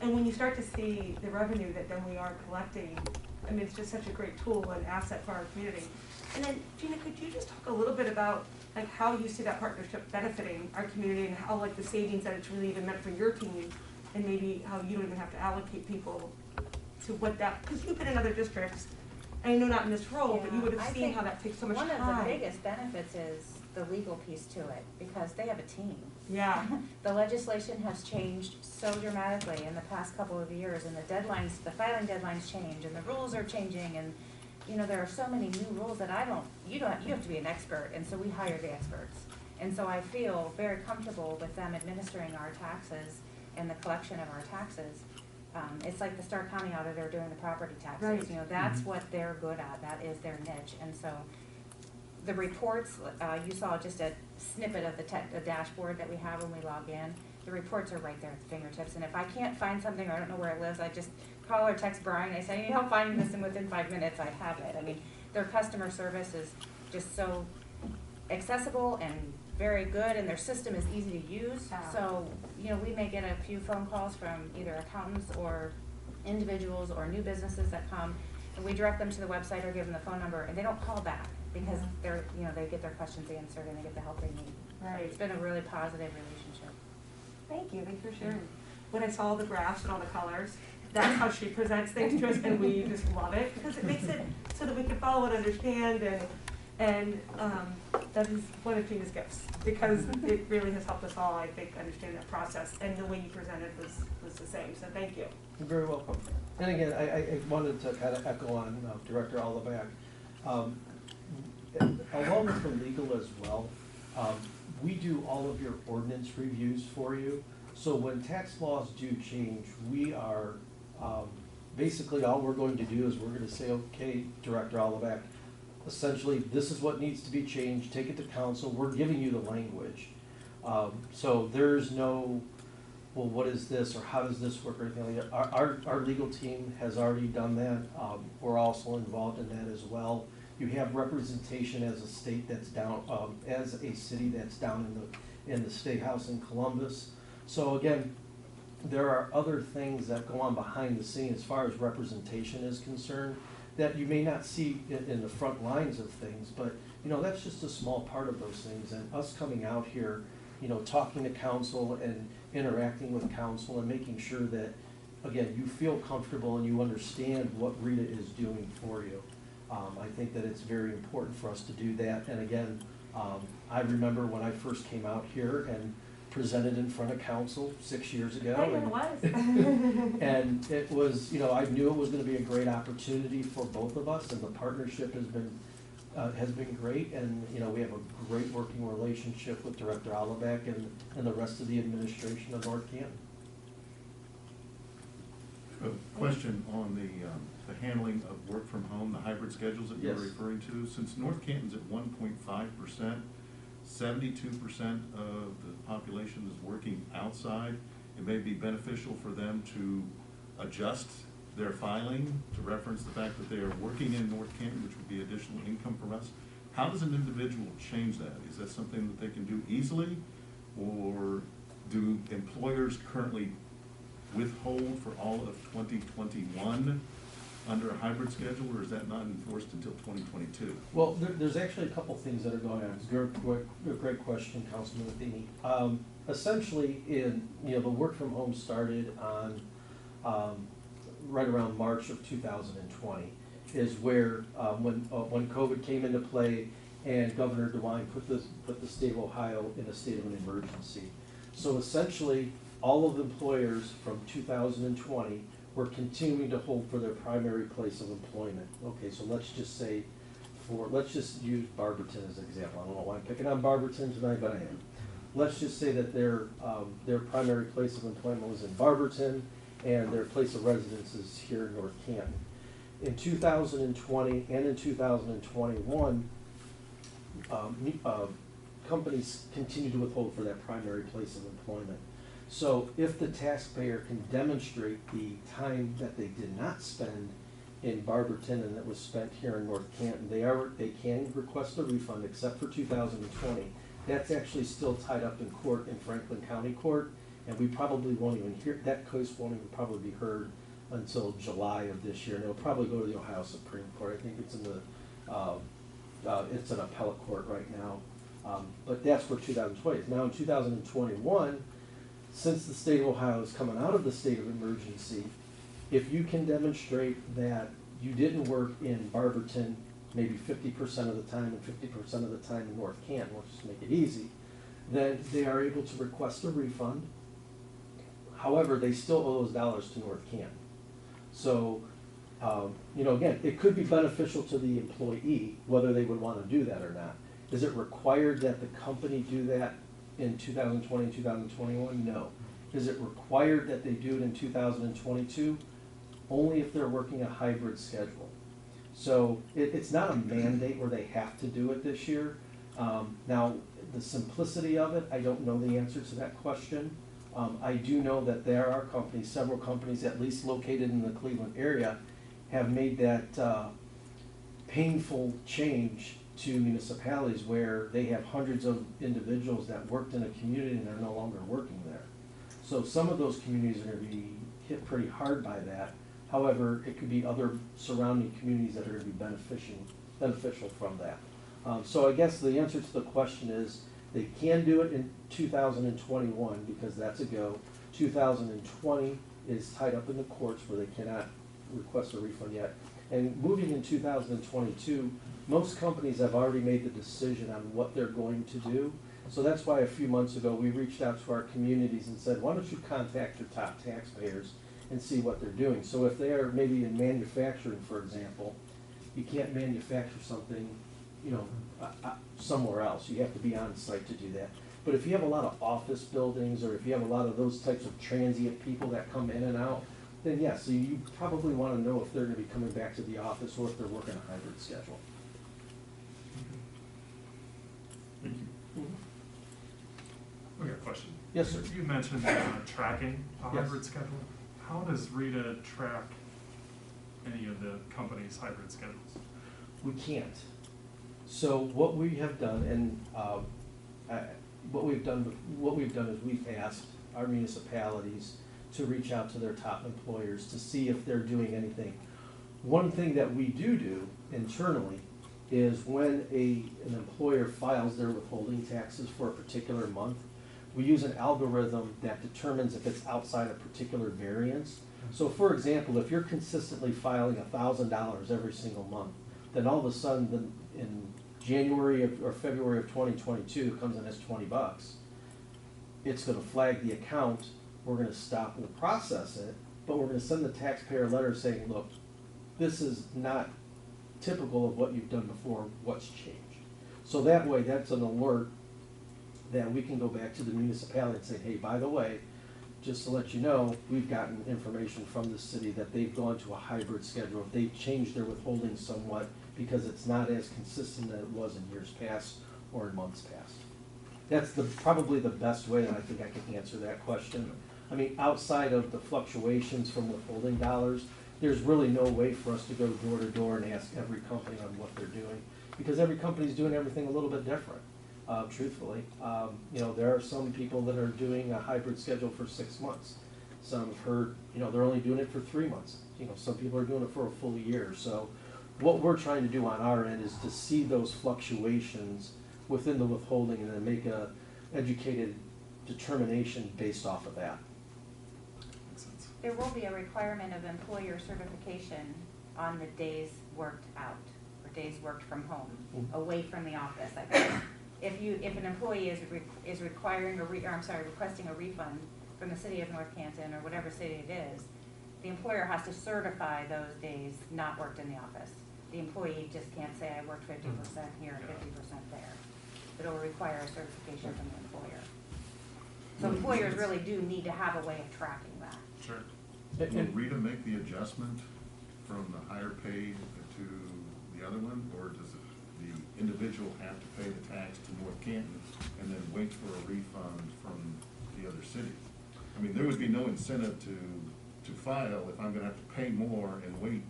And when you start to see the revenue that then we are collecting, I mean, it's just such a great tool and asset for our community. And then, Gina, could you just talk a little bit about, like, how you see that partnership benefiting our community and how, like, the savings that it's really even meant for your team, and maybe how you don't even have to allocate people to what that, because you've been in other districts, I know not in this role, but you would have seen how that takes so much time. One of the biggest benefits is the legal piece to it, because they have a team. Yeah. The legislation has changed so dramatically in the past couple of years, and the filing deadlines change, and the rules are changing, and, there are so many new rules that you have to be an expert, and so we hire the experts. And so I feel very comfortable with them administering our taxes and the collection of our taxes. It's like the Stark County auditor doing the property taxes. Right. That's what they're good at. That is their niche. And so the reports, you saw just a snippet of the dashboard that we have when we log in. The reports are right there at the fingertips. And if I can't find something or I don't know where it lives, I just call or text Brian. I say, I need help finding this, and within 5 minutes I have it. I mean, their customer service is just so accessible and very good, and their system is easy to use. So, we may get a few phone calls from either accountants or individuals or new businesses that come, and we direct them to the website or give them the phone number, and they don't call back because they're, you know, they get their questions answered and they get the help they need. So Right. it's been a really positive relationship. Thank you for sharing. When I saw the graphs and all the colors, that's how she presents things to us, and we just love it, because it makes it so that we can follow and understand, and that is one of Gina's gifts, because it really has helped us all, I think, understand that process, and the way you presented was the same, so thank you. You're very welcome. And again, I wanted to kind of echo on Director Alleback. Along with the legal as well, we do all of your ordinance reviews for you. So when tax laws do change, we are, basically all we're going to do is we're going to say, okay, Director Alleback, essentially this is what needs to be changed, take it to council, we're giving you the language. So there's no, well, what is this, or how does this work, or anything like that. Our legal team has already done that. We're also involved in that as well. You have representation as a state that's down, as a city that's down in the State House in Columbus. So again, there are other things that go on behind the scenes as far as representation is concerned that you may not see in the front lines of things, but you know, that's just a small part of those things. And us coming out here, you know, talking to council and interacting with council and making sure that, again, you feel comfortable and you understand what Rita is doing for you. I think that it's very important for us to do that. And again, I remember when I first came out here and presented in front of council 6 years ago. I know it was. And it was, you know, I knew it was going to be a great opportunity for both of us, and the partnership has been great. And you know, we have a great working relationship with Director Alleback and the rest of the administration of North Canton. A question on the handling of work from home, the hybrid schedules that you're Yes. referring to. Since North Canton's at 1.5%, 72% of the population is working outside, it may be beneficial for them to adjust their filing to reference the fact that they are working in North Canton, which would be additional income for us. How does an individual change that? Is that something that they can do easily, or do employers currently withhold for all of 2021 under a hybrid schedule, or is that not enforced until 2022? Well, there's actually a couple things that are going on. It's a great question, Councilman Atheny. Essentially, the work from home started on right around March of 2020, is where when COVID came into play and Governor DeWine put the state of Ohio in a state of an emergency. So essentially, all of the employers from 2020 were continuing to hold for their primary place of employment. Okay, so let's just use Barberton as an example. I don't know why I'm picking on Barberton tonight, but I am. Let's just say that their primary place of employment was in Barberton, and their place of residence is here in North Canton. In 2020 and in 2021, companies continue to withhold for that primary place of employment. So if the taxpayer can demonstrate the time that they did not spend in Barberton and that was spent here in North Canton, they can request a refund, except for 2020. That's actually still tied up in court in Franklin County Court, and we probably won't even hear, that case won't even probably be heard until July of this year, and it'll probably go to the Ohio Supreme Court. I think it's it's an appellate court right now, but that's for 2020. Now in 2021, since the state of Ohio is coming out of the state of emergency, if you can demonstrate that you didn't work in Barberton maybe 50% of the time and 50% of the time in North Canton, let's just make it easy, then they are able to request a refund. However, they still owe those dollars to North Canton. So, again, it could be beneficial to the employee, whether they would want to do that or not. Is it required that the company do that in 2020 and 2021? No. Is it required that they do it in 2022? Only if they're working a hybrid schedule. So it's not a mandate where they have to do it this year. Now, the simplicity of it, I don't know the answer to that question. I do know that there are companies, several companies at least located in the Cleveland area, have made that painful change to municipalities where they have hundreds of individuals that worked in a community and are no longer working there. So some of those communities are going to be hit pretty hard by that. However, it could be other surrounding communities that are gonna be beneficial from that. So I guess the answer to the question is, they can do it in 2021 because that's a go. 2020 is tied up in the courts where they cannot request a refund yet. And moving in 2022, most companies have already made the decision on what they're going to do. So that's why a few months ago, we reached out to our communities and said, why don't you contact your top taxpayers and see what they're doing. So if they are maybe in manufacturing, for example, you can't manufacture something, you know, somewhere else. You have to be on site to do that. But if you have a lot of office buildings, or if you have a lot of those types of transient people that come in and out, then yes, so you probably want to know if they're going to be coming back to the office or if they're working a hybrid schedule. Thank you. We got a question. Yes, sir. You mentioned tracking a Yes. hybrid schedule. How does Rita track any of the company's hybrid schedules? We can't. So what we have done, and what we've done is we've asked our municipalities to reach out to their top employers to see if they're doing anything. One thing that we do internally is when an employer files their withholding taxes for a particular month, we use an algorithm that determines if it's outside a particular variance. So for example, if you're consistently filing $1,000 every single month, then all of a sudden in January or February of 2022, it comes in as $20. It's gonna flag the account, we're gonna stop, we'll process it, but we're gonna send the taxpayer a letter saying, look, this is not typical of what you've done before, what's changed? So that way, that's an alert that we can go back to the municipality and say, hey, by the way, just to let you know, we've gotten information from the city that they've gone to a hybrid schedule. They've changed their withholding somewhat because it's not as consistent as it was in years past or in months past. That's probably the best way that I think I can answer that question. I mean, outside of the fluctuations from withholding dollars, there's really no way for us to go door to door and ask every company on what they're doing, because every company's doing everything a little bit different. Truthfully, you know, there are some people that are doing a hybrid schedule for 6 months. Some have heard, you know, they're only doing it for 3 months. You know, some people are doing it for a full year. So what we're trying to do on our end is to see those fluctuations within the withholding and then make a educated determination based off of that. Makes sense. There will be a requirement of employer certification on the days worked out, or days worked from home, away from the office, I guess. If an employee is requiring requesting a refund from the city of North Canton or whatever city it is, the employer has to certify those days not worked in the office. The employee just can't say, I worked 50% here and 50% there. It'll require a certification from the employer. So employers really do need to have a way of tracking that. Sure. Will Rita make the adjustment from the higher paid to the other one, or does the individual have to pay the tax to North Canton and then wait for a refund from the other city? I mean, there would be no incentive to file if I'm gonna have to pay more and wait.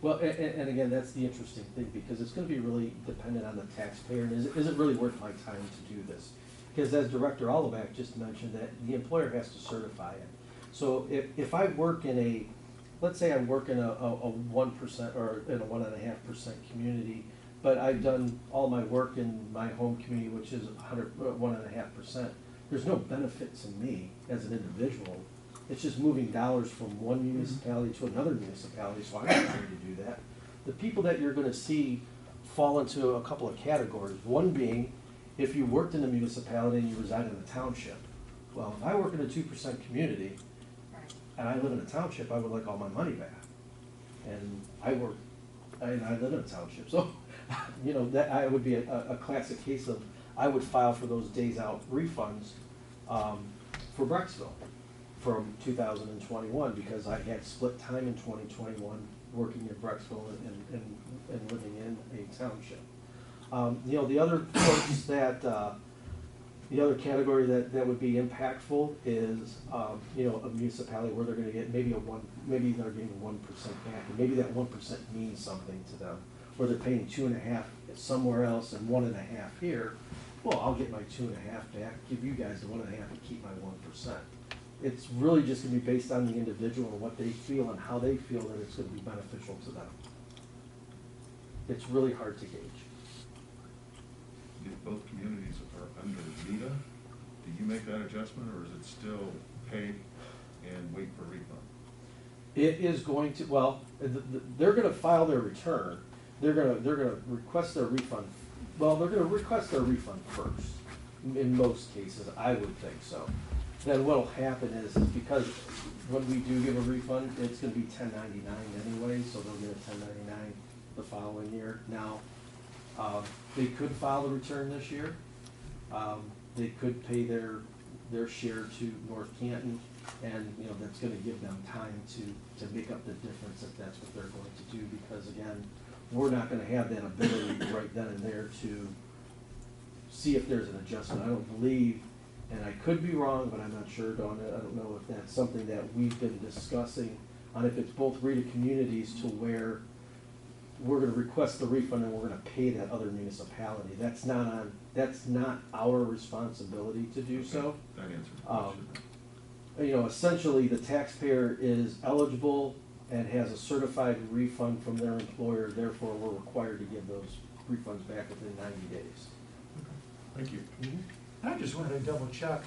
Well, and again, that's the interesting thing, because it's gonna be really dependent on the taxpayer, and is it really worth my time to do this? Because as Director Olivac just mentioned, that the employer has to certify it. So if I work in let's say I work in a 1% or in a 1.5% community, but I've done all my work in my home community, which is 1.5%, there's no benefit to me as an individual. It's just moving dollars from one municipality to another municipality, so I'm not going to do that. The people that you're going to see fall into a couple of categories. One being, if you worked in a municipality and you reside in a township. Well, if I work in a 2% community and I live in a township, I would like all my money back. And I live in a township, so you know that I would be a classic case of I would file for those days out refunds for Brecksville from 2021, because I had split time in 2021 working in Brecksville and living in a township. You know, the other folks that, the other category that would be impactful is, you know, a municipality where they're gonna get maybe they're getting 1% back, and maybe that 1% means something to them, where they're paying 2.5 somewhere else and 1.5 here. Well, I'll get my 2.5 back, give you guys the 1.5 and keep my 1%. it's really just gonna be based on the individual and what they feel and how they feel that it's gonna be beneficial to them. It's really hard to gauge. If both communities are under VITA, do you make that adjustment, or is it still pay and wait for refund? It is going to, well, they're gonna file their return, they're gonna request their refund, well, they're gonna request their refund first, in most cases, I would think so. Then what'll happen is because when we do give a refund, it's gonna be 1099 anyway, so they'll get a 1099 the following year. Now, they could file the return this year, they could pay their share to North Canton, and, you know, that's gonna give them time to make up the difference if that's what they're going to do, because again, we're not gonna have that ability right then and there to see if there's an adjustment. I don't believe, and I could be wrong, but I'm not sure, Dawn, I don't know if that's something that we've been discussing on if it's both RETA communities to where we're gonna request the refund and we're gonna pay that other municipality. That's not our responsibility to do so. That answers the question. You know, essentially, the taxpayer is eligible and has a certified refund from their employer, therefore we're required to give those refunds back within 90 days. Thank you. I just wanted to double check,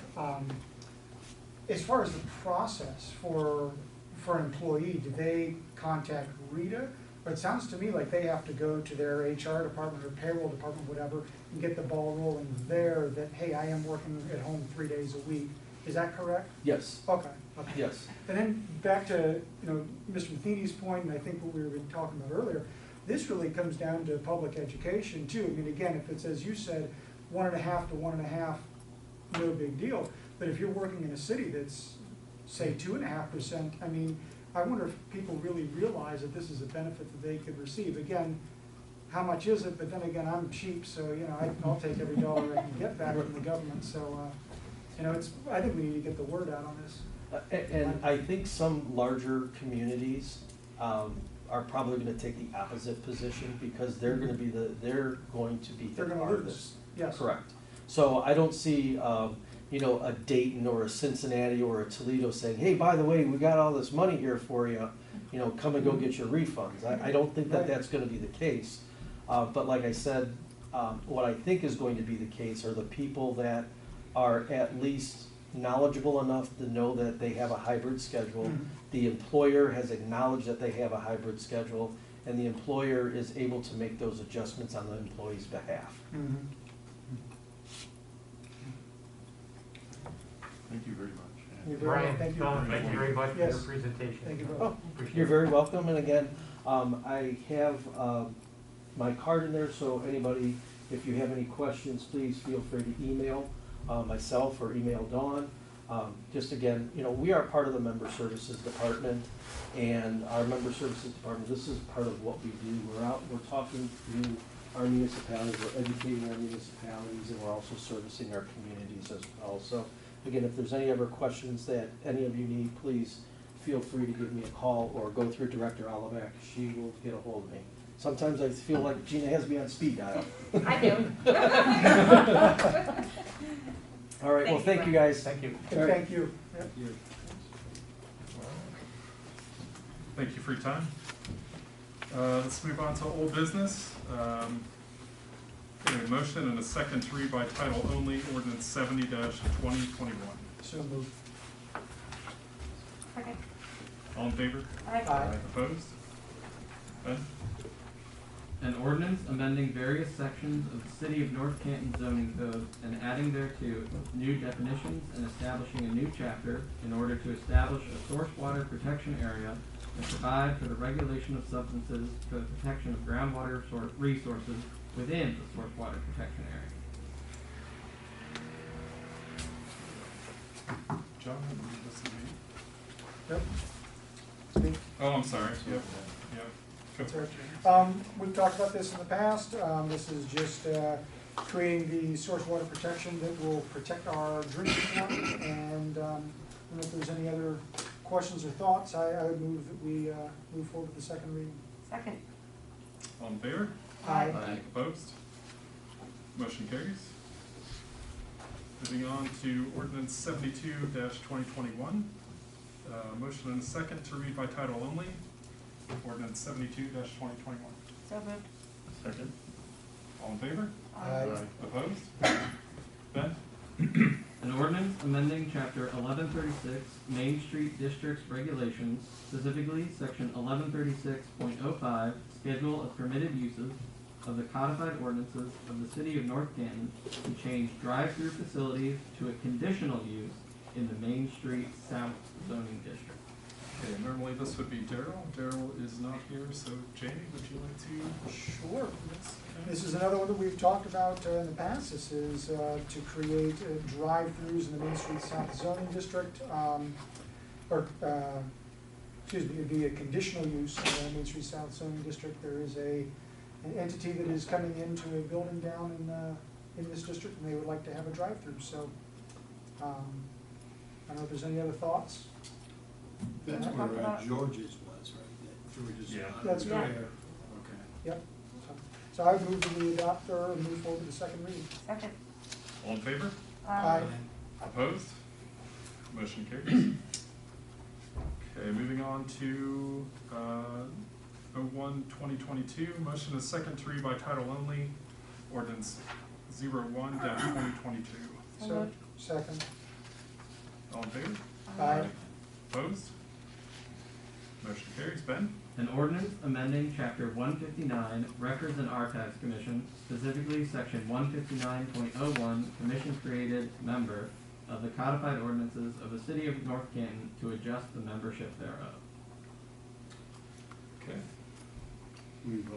as far as the process for an employee, do they contact RETA? But it sounds to me like they have to go to their HR department or payroll department, whatever, and get the ball rolling there that, hey, I am working at home 3 days a week. Is that correct? Yes. Okay. Yes. And then back to, you know, Mr. Matheny's point, and I think what we were talking about earlier, this really comes down to public education too. I mean, again, if it's, as you said, 1.5 to 1.5, no big deal. But if you're working in a city that's, say, 2.5%, I mean, I wonder if people really realize that this is a benefit that they could receive. Again, how much is it? But then again, I'm cheap, so, you know, I'll take every dollar I can get back from the government. So, you know, I think we need to get the word out on this. And I think some larger communities are probably gonna take the opposite position because they're gonna be they're going to be hit hardest. Yes. Correct. So I don't see, you know, a Dayton or a Cincinnati or a Toledo saying, hey, by the way, we got all this money here for you, you know, come and go get your refunds. I don't think that that's gonna be the case. But like I said, what I think is going to be the case are the people that are at least knowledgeable enough to know that they have a hybrid schedule. The employer has acknowledged that they have a hybrid schedule, and the employer is able to make those adjustments on the employee's behalf. Thank you very much. Brian, thank you very much for your Yes. presentation. Thank you both. Oh, Appreciate you're it. very welcome, and again, I have my card in there, so anybody, if you have any questions, please feel free to email myself or email Dawn. Just again, you know, we are part of the Member Services Department, and our Member Services Department, this is part of what we do. We're out, we're talking to our municipalities, we're educating our municipalities, and we're also servicing our communities as well. So again, if there's any other questions that any of you need, please feel free to give me a call or go through Director Olivac. She will get a hold of me. Sometimes I feel like Gina has me on speed dial. I do. All right, well, thank you guys. Thank you. Thank you. Thank you. Thank you for your time. Let's move on to old business. A motion and a second to read by title only, ordinance 70-2021. So moved. Okay. All in favor? Aye. Opposed? Ben? An ordinance amending various sections of the City of North Canton zoning code and adding thereto new definitions and establishing a new chapter in order to establish a source water protection area and provide for the regulation of substances for the protection of groundwater resources within the source water protection area. John, this is me. Yep. Oh, I'm sorry. Yep. That's right. We've talked about this in the past. This is just creating the source water protection that will protect our drinking water. And if there's any other questions or thoughts, I would move that we move forward with the second reading. Second. All in favor? Aye. Opposed? Motion carries. Moving on to ordinance 72-2021. Motion and a second to read by title only. Ordinance 72-2021. So moved. Second. All in favor? Aye. Opposed? Ben? An ordinance amending chapter 1136 Main Street Districts Regulations, specifically section 1136.05, schedule of permitted uses of the codified ordinances of the city of North Canton to change drive-through facilities to a conditional use in the Main Street South zoning district. Okay, normally this would be Daryl. Daryl is not here, so Jamie, would you like to? Sure. This is another one that we've talked about in the past. This is to create drive-throughs in the Main Street South zoning district. Excuse me, it'd be a conditional use in the Main Street South zoning district. There is an entity that is coming into a building down in this district, and they would like to have a drive-through. So I don't know if there's any other thoughts. That's Yeah. where George's was, right? That George's. Yeah. That's there. correct. Okay. Yep. So I would move that we adopt or move forward to the second reading. Second. All in favor? Aye. Opposed? Motion carries. Okay, moving on to 01-2022. Motion is second to read by title only. Ordinance 01-2022. So, second. All in favor? Aye. Opposed? Motion carries. Ben? An ordinance amending chapter 159 Records and Archives Commission, specifically section 159.01 Commission created member of the codified ordinances of the city of North Canton to adjust the membership thereof. Okay. We've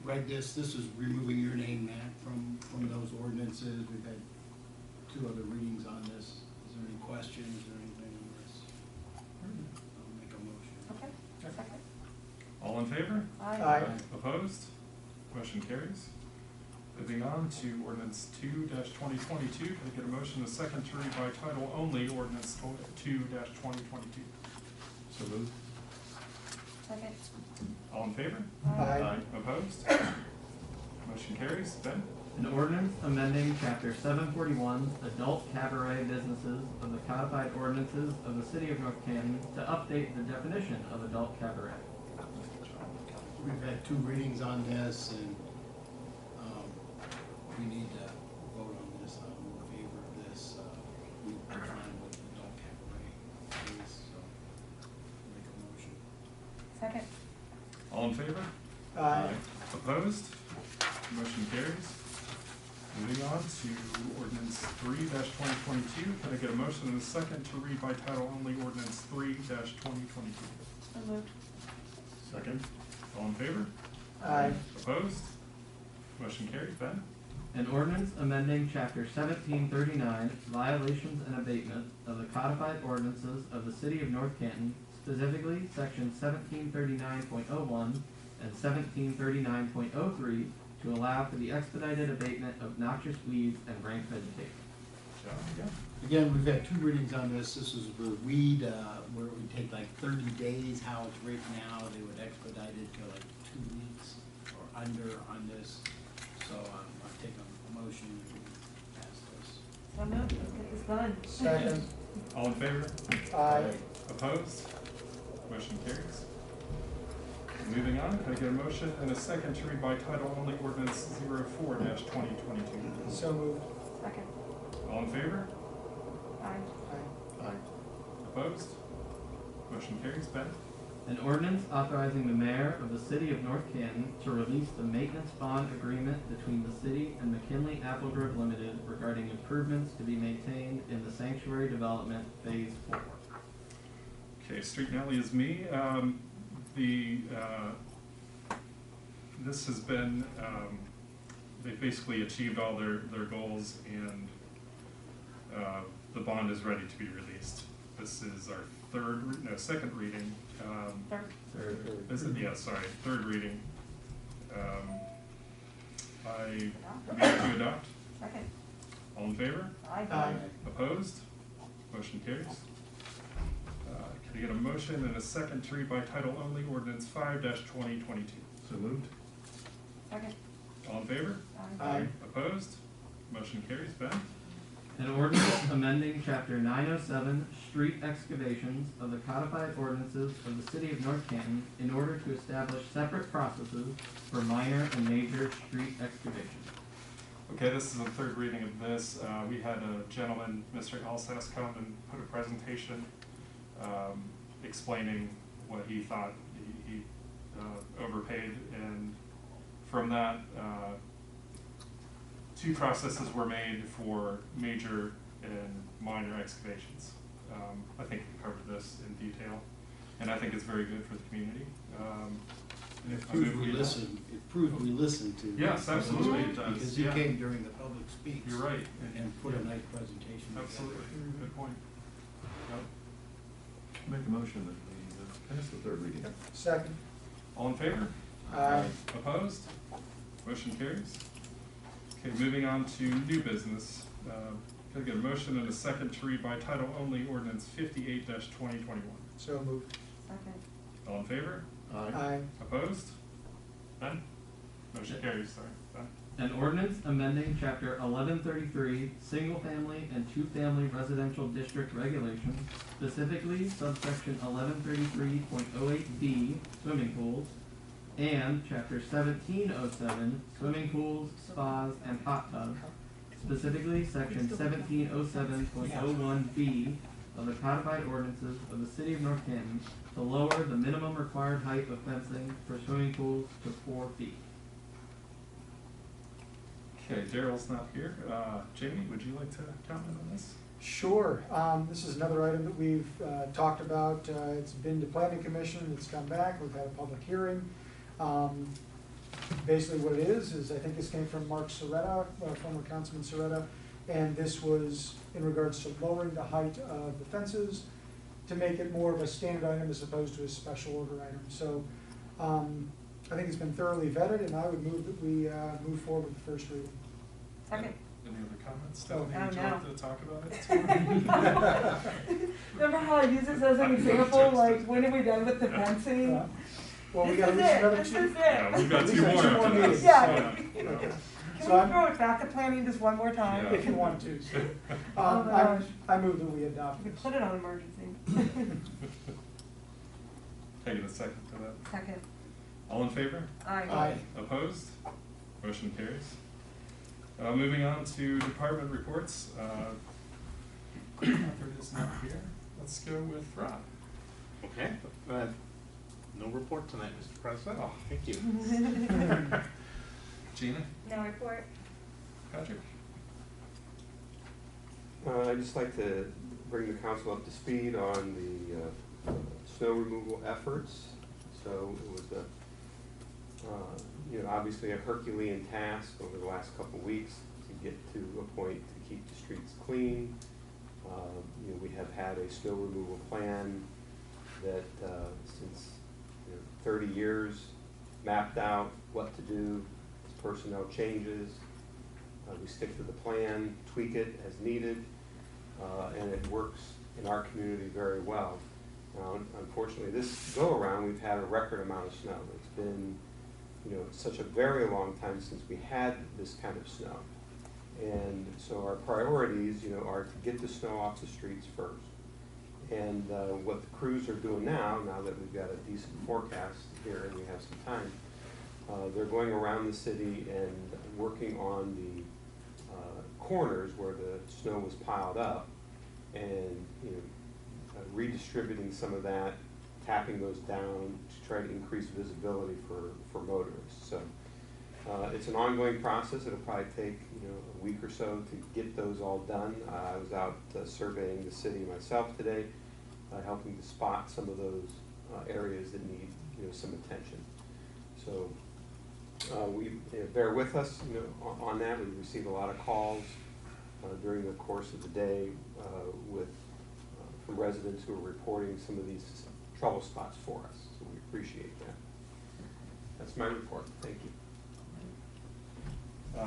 read this. This is removing your name, Matt, from those ordinances. We've had 2 other readings on this. Is there any questions or anything on this? I'll make a motion. Okay. Second. All in favor? Aye. Opposed? Motion carries. Moving on to ordinance 2-2022. Can I get a motion a second to read by title only, ordinance 2-2022? So moved. Second. All in favor? Aye. Opposed? Motion carries. Ben? An ordinance amending chapter 741 Adult Cabaret Businesses of the codified ordinances of the city of North Canton to update the definition of adult cabaret. We've had 2 readings on this, and we need to vote on this. I'm in favor of this. We define what adult cabaret is, so make a motion. Second. All in favor? Aye. Opposed? Motion carries. Moving on to ordinance 3-2022. Can I get a motion and a second to read by title only, ordinance 3-2022? So moved. Second. All in favor? Aye. Opposed? Motion carries. Ben? An ordinance amending chapter 1739 Violations and Abatement of the codified ordinances of the city of North Canton, specifically section 1739.01 and 1739.03 to allow for the expedited abatement of noxious weeds and rank vegetation. Again, we've had 2 readings on this. This is for weed, where it would take like 30 days, how it's written now. They would expedite it to like 2 weeks or under on this. So I'll take a motion to pass this. So moved. Let's get this done. Second. All in favor? Aye. Opposed? Motion carries. Moving on, can I get a motion and a second to read by title only, ordinance 04-2022? So moved. Second. All in favor? Aye. Aye. Opposed? Motion carries. Ben? An ordinance authorizing the mayor of the city of North Canton to release the maintenance bond agreement between the city and McKinley Apple Grove Limited regarding improvements to be maintained in the sanctuary development phase 4. Okay, street and alley is me. This has been, they've basically achieved all their goals, and the bond is ready to be released. This is our second reading. Third. Is it? Yeah, sorry, third reading. I move to adopt. Second. All in favor? Aye. Opposed? Motion carries. Can I get a motion and a second to read by title only, ordinance 5-2022? So moved. Second. All in favor? Aye. Opposed? Motion carries. Ben? An ordinance amending chapter 907, street excavations of the codified ordinances of the city of North Canton in order to establish separate processes for minor and major street excavations. Okay, this is the third reading of this. We had a gentleman, Mr. Alsace, come and put a presentation explaining what he thought he overpaid, and from that, two processes were made for major and minor excavations. I think we covered this in detail, and I think it's very good for the community. And it proves we listen, to. Yes, absolutely it does. Because you came during the public speaks. You're right. And put a nice presentation together. Absolutely, good point. Yep. Make a motion that we pass the third reading. Second. All in favor? Aye. Opposed? Motion carries. Okay, moving on to new business. Can I get a motion and a second to read by title only ordinance 58-2021? So moved. Second. All in favor? Aye. Opposed? None? Motion carries, sorry. Done. An ordinance amending chapter 1133, single-family and two-family residential district regulations, specifically subsection 1133.08B, swimming pools, and chapter 1707, swimming pools, spas, and hot tubs, specifically section 1707.01B of the codified ordinances of the city of North Canton to lower the minimum required height of fencing for swimming pools to 4 feet. Okay, Daryl's not here. Jamie, would you like to comment on this? Sure. This is another item that we've talked about. It's been to planning commission, it's come back, we've had a public hearing. Basically what it is I think this came from Mark Soretta, former Councilman Soretta, and this was in regards to lowering the height of the fences to make it more of a standard item as opposed to a special order item. So I think it's been thoroughly vetted, and I would move that we move forward with the first reading. Second. Any other comments? Oh, Stephanie, would you no. like to talk about it? Remember how I use this as an example, like, when are we done with the fencing? Well, we This got at is least it. another This two. is it. Yeah, we've got two more Two more after this. meetings. Yeah. You know. Can So we I'm- throw it back to planning just one more time? Yeah. If you want to. So, Oh my gosh. I move that we adopt We this. could put it on emergency. Taking a second for that. Second. All in favor? Aye. Opposed? Motion carries. Moving on to department reports. Clifford is not here. Let's go with Rob. Okay, no report tonight, Mr. President. Oh. Thank you. Gina? No report. Patrick? I'd just like to bring the council up to speed on the snow removal efforts. So it was obviously a Herculean task over the last couple of weeks to get to a point to keep the streets clean. We have had a snow removal plan that since 30 years mapped out what to do as personnel changes. We stick to the plan, tweak it as needed, and it works in our community very well. Now, unfortunately, this go-around, we've had a record amount of snow. It's been, such a very long time since we had this kind of snow. And so our priorities, are to get the snow off the streets first. And what the crews are doing now that we've got a decent forecast here and we have some time, they're going around the city and working on the corners where the snow was piled up and redistributing some of that, tapping those down to try to increase visibility for motorists. So it's an ongoing process. It'll probably take a week or so to get those all done. I was out surveying the city myself today, helping to spot some of those areas that need some attention. So bear with us on that. We receive a lot of calls during the course of the day from residents who are reporting some of these trouble spots for us. So we appreciate that. That's my report. Thank you.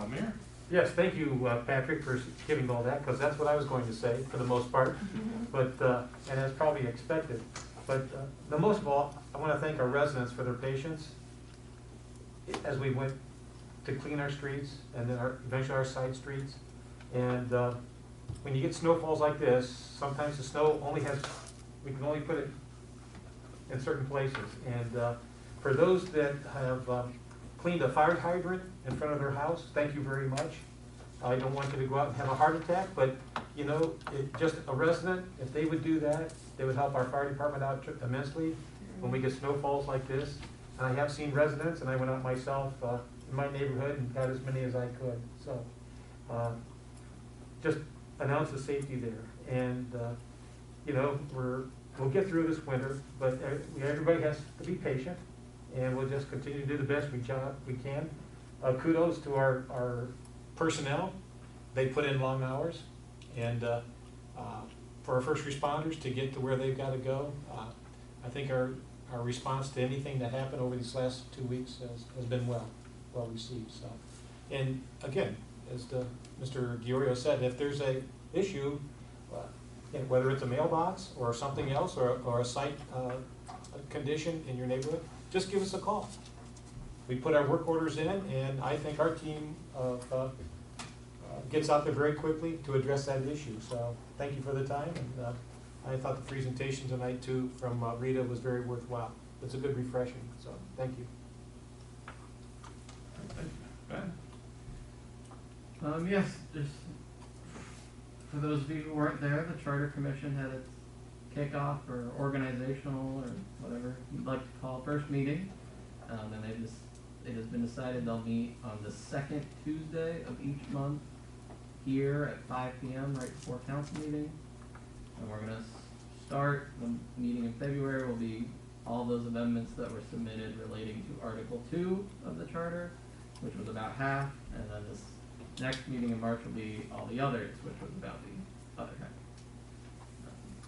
Mayor? Yes, thank you, Patrick, for giving all that, because that's what I was going to say for the most part, but, and as probably expected. But the most of all, I want to thank our residents for their patience as we went to clean our streets and then eventually our side streets. And when you get snowfalls like this, sometimes the snow only has, we can only put it in certain places. And for those that have cleaned a fire hydrant in front of their house, thank you very much. I don't want you to go out and have a heart attack, but you know, just a resident, if they would do that, they would help our fire department out immensely when we get snowfalls like this. And I have seen residents, and I went out myself in my neighborhood and got as many as I could. So just announce the safety there. And you know, we'll get through this winter, but everybody has to be patient, and we'll just continue to do the best we can. Kudos to our personnel. They put in long hours, and for our first responders to get to where they've got to go, I think our response to anything that happened over these last 2 weeks has been well received. So, and again, as Mr. Giorio said, if there's a issue, whether it's a mailbox or something else, or a site condition in your neighborhood, just give us a call. We put our work orders in, and I think our team gets out there very quickly to address that issue. So thank you for the time, and I thought the presentation tonight too from Rita was very worthwhile. It's a good refreshing, so thank you. Ben? Yes, just for those of you who weren't there, the Charter Commission had its kickoff or organizational or whatever you'd like to call first meeting, and it has been decided they'll meet on the second Tuesday of each month here at 5 p.m. right before council meeting, and we're going to start the meeting in February. Will be all those amendments that were submitted relating to Article 2 of the Charter, which was about half, and then this next meeting in March will be all the others, which was about the other half.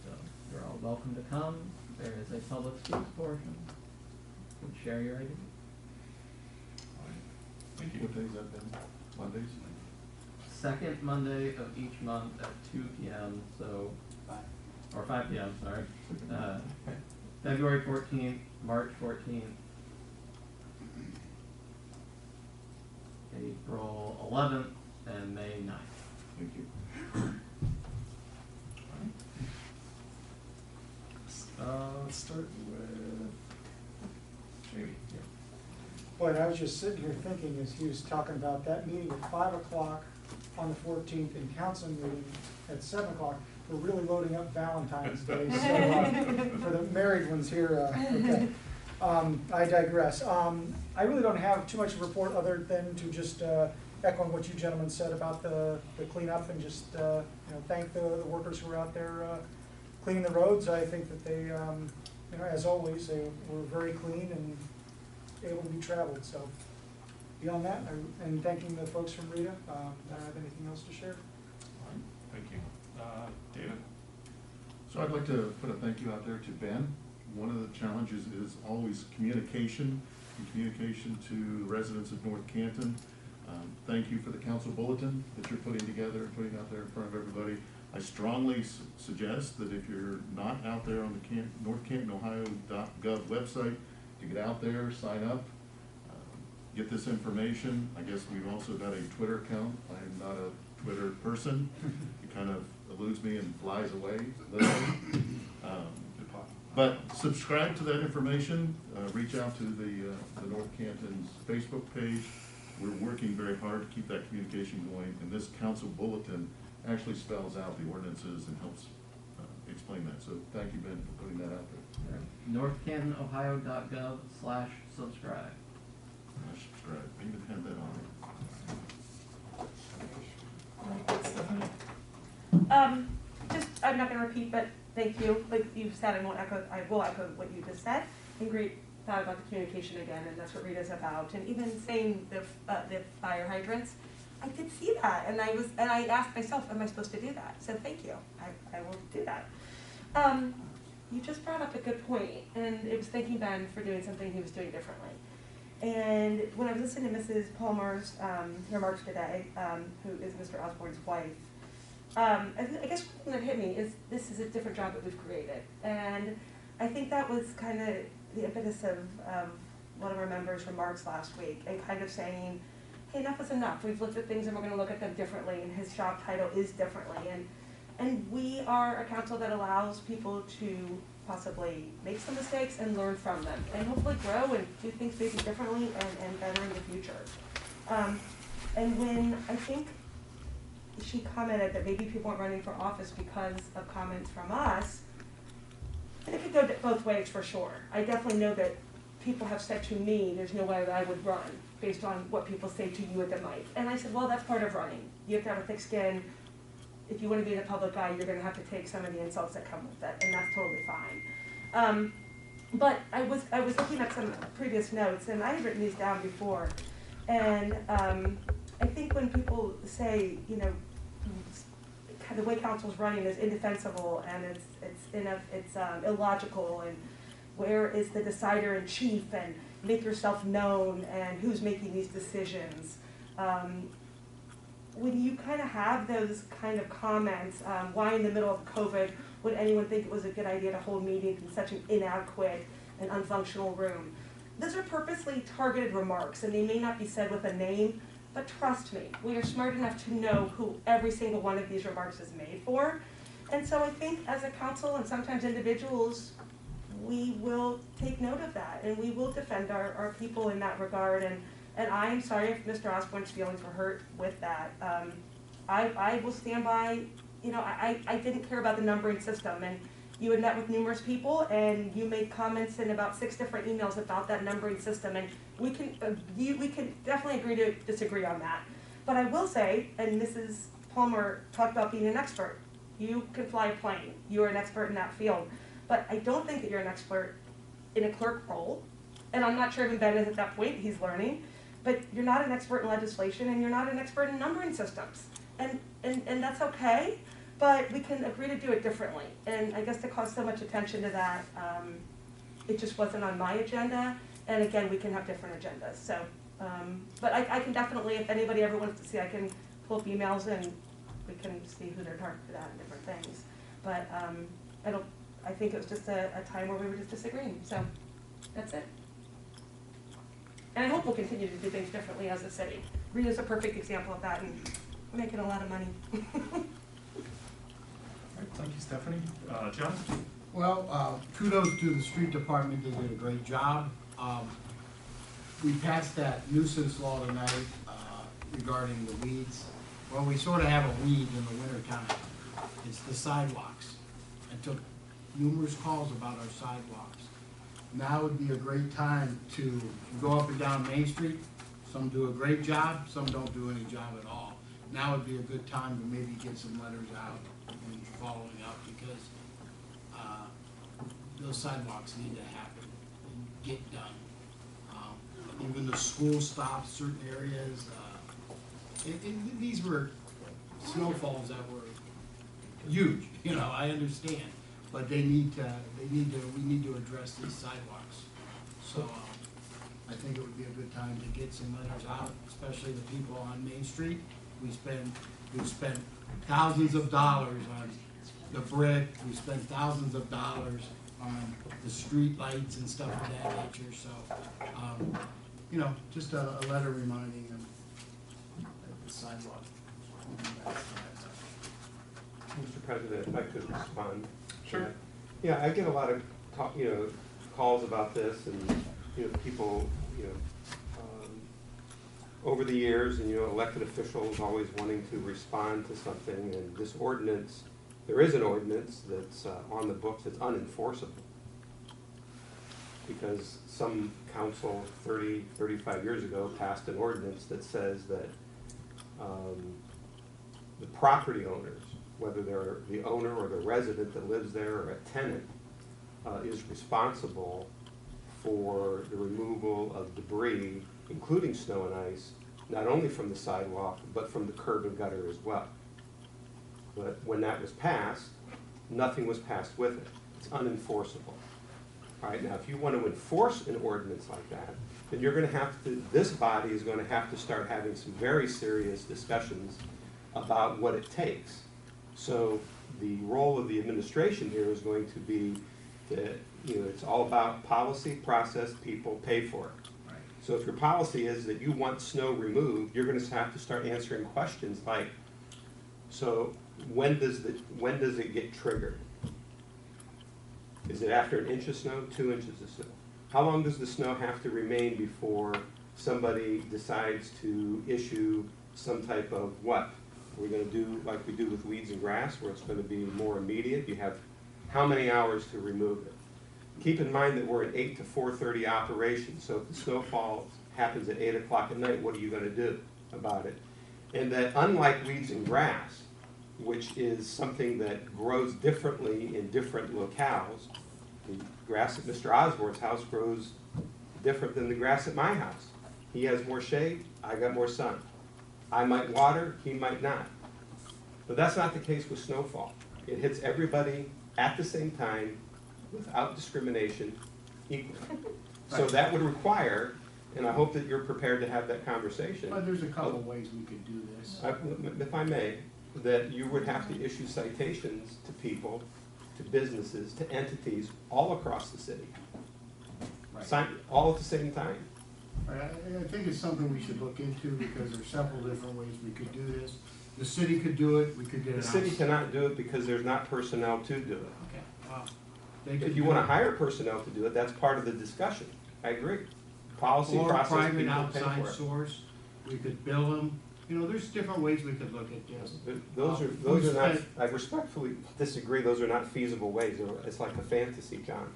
So you're all welcome to come. There is a public speaks portion. You can share your ideas. Thank you. What days that been? Mondays? Second Monday of each month at 2 p.m. So, or 5 p.m. Sorry. February 14th, March 14th, April 11th, and May 9th. Thank you. Let's start with Jamie. Yeah. Boy, and I was just sitting here thinking as he was talking about that meeting at 5 o'clock on the 14th and council meeting at 7 o'clock. We're really loading up Valentine's Day, so for the married ones here, okay. I digress. I really don't have too much to report other than to just echo on what you gentlemen said about the cleanup, and just thank the workers who are out there cleaning the roads. I think that they, as always, they were very clean and able to be traveled. So beyond that, and thanking the folks from Rita, I don't have anything else to share. All right. Thank you. David? So I'd like to put a thank you out there to Ben. One of the challenges is always communication, and communication to residents of North Canton. Thank you for the council bulletin that you're putting together and putting out there in front of everybody. I strongly suggest that if you're not out there on the NorthCantonOhio.gov website, to get out there, sign up, get this information. I guess we've also got a Twitter account. I am not a Twitter person. It kind of eludes me and flies away, literally. But subscribe to that information. Reach out to the North Canton's Facebook page. We're working very hard to keep that communication going, and this council bulletin actually spells out the ordinances and helps explain that. So thank you, Ben, for putting that out there. NorthCantonOhio.gov/subscribe. Subscribe. I even have that on. Just, I'm not gonna repeat, but thank you. Like you said, I will echo what you just said. And great thought about the communication again, and that's what Rita's about. And even saying the fire hydrants, I did see that, and I asked myself, am I supposed to do that? So thank you. I will do that. You just brought up a good point, and it was thanking Ben for doing something he was doing differently. And when I was listening to Mrs. Palmer's remarks today, who is Mr. Osborne's wife, I guess one that hit me is this is a different job that we've created. And I think that was kind of the impetus of one of our members' remarks last week, and kind of saying, hey, enough is enough. We've looked at things and we're gonna look at them differently, and his job title is differently. And we are a council that allows people to possibly make some mistakes and learn from them, and hopefully grow and do things maybe differently and better in the future. And when I think she commented that maybe people aren't running for office because of comments from us, and it could go both ways for sure. I definitely know that people have said to me, there's no way that I would run based on what people say to you at the mic. And I said, well, that's part of running. You have to have a thick skin. If you want to be the public eye, you're going to have to take some of the insults that come with it, and that's totally fine. But I was looking at some previous notes, and I had written these down before. And I think when people say, you know, the way council's running is indefensible and it's illogical, and where is the decider in chief, and make yourself known, and who's making these decisions. When you kind of have those kind of comments, why in the middle of COVID would anyone think it was a good idea to hold meetings in such an inadequate and unfunctional room? Those are purposely targeted remarks, and they may not be said with a name, but trust me, we are smart enough to know who every single one of these remarks is made for. And so I think as a council and sometimes individuals, we will take note of that, and we will defend our people in that regard. And I am sorry if Mr. Osborne's feelings were hurt with that. I will stand by, you know, I didn't care about the numbering system, and you had met with numerous people, and you made comments in about 6 different emails about that numbering system, and we can definitely agree to disagree on that. But I will say, and Mrs. Palmer talked about being an expert. You can fly a plane. You are an expert in that field. But I don't think that you're an expert in a clerk role, and I'm not sure even Ben is at that point. He's learning. But you're not an expert in legislation, and you're not an expert in numbering systems. And that's okay, but we can agree to do it differently. And I guess to cause so much attention to that, it just wasn't on my agenda. And again, we can have different agendas. So, but I can definitely, if anybody ever wants to see, I can pull up emails and we can see who they're targeted at and different things. But I think it was just a time where we were just disagreeing. So that's it. And I hope we'll continue to do things differently as a city. Rita's a perfect example of that, and we're making a lot of money. All right, thank you, Stephanie. John? Well, kudos to the street department. They did a great job. We passed that nuisance law tonight regarding the weeds. Well, we sort of have a weed in the winter time. It's the sidewalks. I took numerous calls about our sidewalks. Now would be a great time to go up and down Main Street. Some do a great job, some don't do any job at all. Now would be a good time to maybe get some letters out and following up, because those sidewalks need to happen and get done. Even the school stops certain areas. These were snowfalls that were huge, you know, I understand. But we need to address these sidewalks. So I think it would be a good time to get some letters out, especially the people on Main Street. We've spent thousands of dollars on the brick. We spent thousands of dollars on the street lights and stuff of that nature. So, you know, just a letter reminding them that the sidewalk. Mr. President, if I could respond. Sure. Yeah, I get a lot of calls about this, and people, over the years, and elected officials always wanting to respond to something. And this ordinance, there is an ordinance that's on the books that's unenforceable, because some council 30, 35 years ago passed an ordinance that says that the property owners, whether they're the owner or the resident that lives there or a tenant, is responsible for the removal of debris, including snow and ice, not only from the sidewalk, but from the curb and gutter as well. But when that was passed, nothing was passed with it. It's unenforceable. All right, now if you want to enforce an ordinance like that, then you're going to have to, this body is going to have to start having some very serious discussions about what it takes. So the role of the administration here is going to be that, it's all about policy, process, people, pay for it. So if your policy is that you want snow removed, you're gonna have to start answering questions like, so when does it get triggered? Is it after an inch of snow, 2 inches of snow? How long does the snow have to remain before somebody decides to issue some type of what? We're gonna do like we do with weeds and grass, where it's gonna be more immediate. You have how many hours to remove it? Keep in mind that we're an 8 to 4:30 operation, so if the snowfall happens at 8 o'clock at night, what are you gonna do about it? And that unlike weeds and grass, which is something that grows differently in different locales, the grass at Mr. Osborne's house grows different than the grass at my house. He has more shade, I got more sun. I might water, he might not. But that's not the case with snowfall. It hits everybody at the same time, without discrimination, equally. So that would require, and I hope that you're prepared to have that conversation. But there's a couple of ways we could do this. If I may, that you would have to issue citations to people, to businesses, to entities all across the city. Right. All at the same time. I think it's something we should look into because there's several different ways we could do this. The city could do it, we could get it The out. city cannot do it because there's not personnel to do it. Okay, well, they could If you do want to it. hire personnel to do it, that's part of the discussion. I agree. Policy, Or process, private people pay outside for it. source, we could bill them. You know, there's different ways we could look at this. Those are we not, spent- I respectfully disagree, those are not feasible ways. It's like a fantasy, John.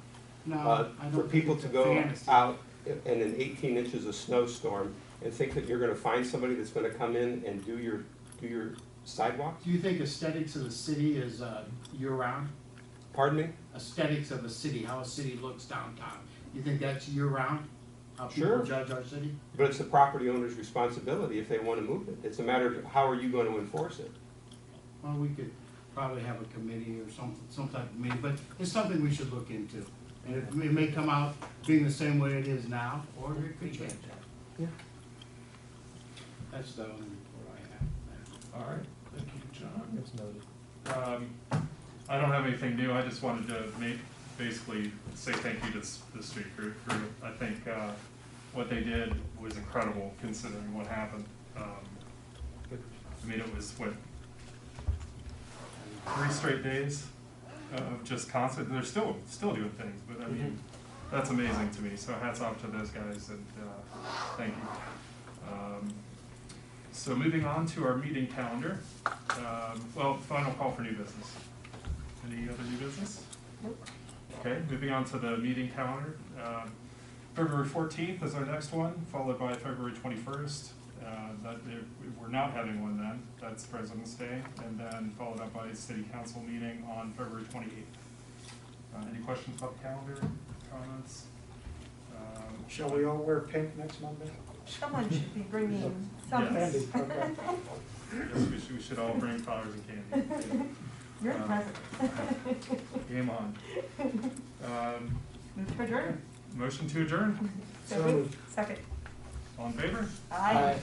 No, I For don't people think to it's a go fantasy. out in an 18 inches of snowstorm and think that you're gonna find somebody that's gonna come in and do your sidewalks? Do you think aesthetics of the city is year-round? Pardon me? Aesthetics of a city, how a city looks downtown. You think that's year-round? How Sure. people judge our city? But it's the property owner's responsibility if they wanna move it. It's a matter of how are you gonna enforce it? Well, we could probably have a committee or some type of meeting, but it's something we should look into. And it may come out being the same way it is now, or it could change that. Yeah. That's the only report I have. All right, thank you, John. It's noted. I don't have anything new, I just wanted to basically say thank you to the street crew. I think what they did was incredible considering what happened. I mean, it was, 3 straight days of just constant, they're still doing things, but I mean, that's amazing to me, so hats off to those guys, and thank you. So moving on to our meeting calendar, well, final call for new business. Any other new business? Nope. Okay, moving on to the meeting calendar. February 14th is our next one, followed by February 21st. We're not having one then, that's President's Day, and then followed up by a city council meeting on February 28th. Any questions about the calendar, comments? Shall we all wear pink next Monday? Someone should be bringing something. Yes. Yes, we should all bring flowers and candy. You're the president. Game on. Move to adjourn. Motion to adjourn, So moved. Second. all in favor? Aye.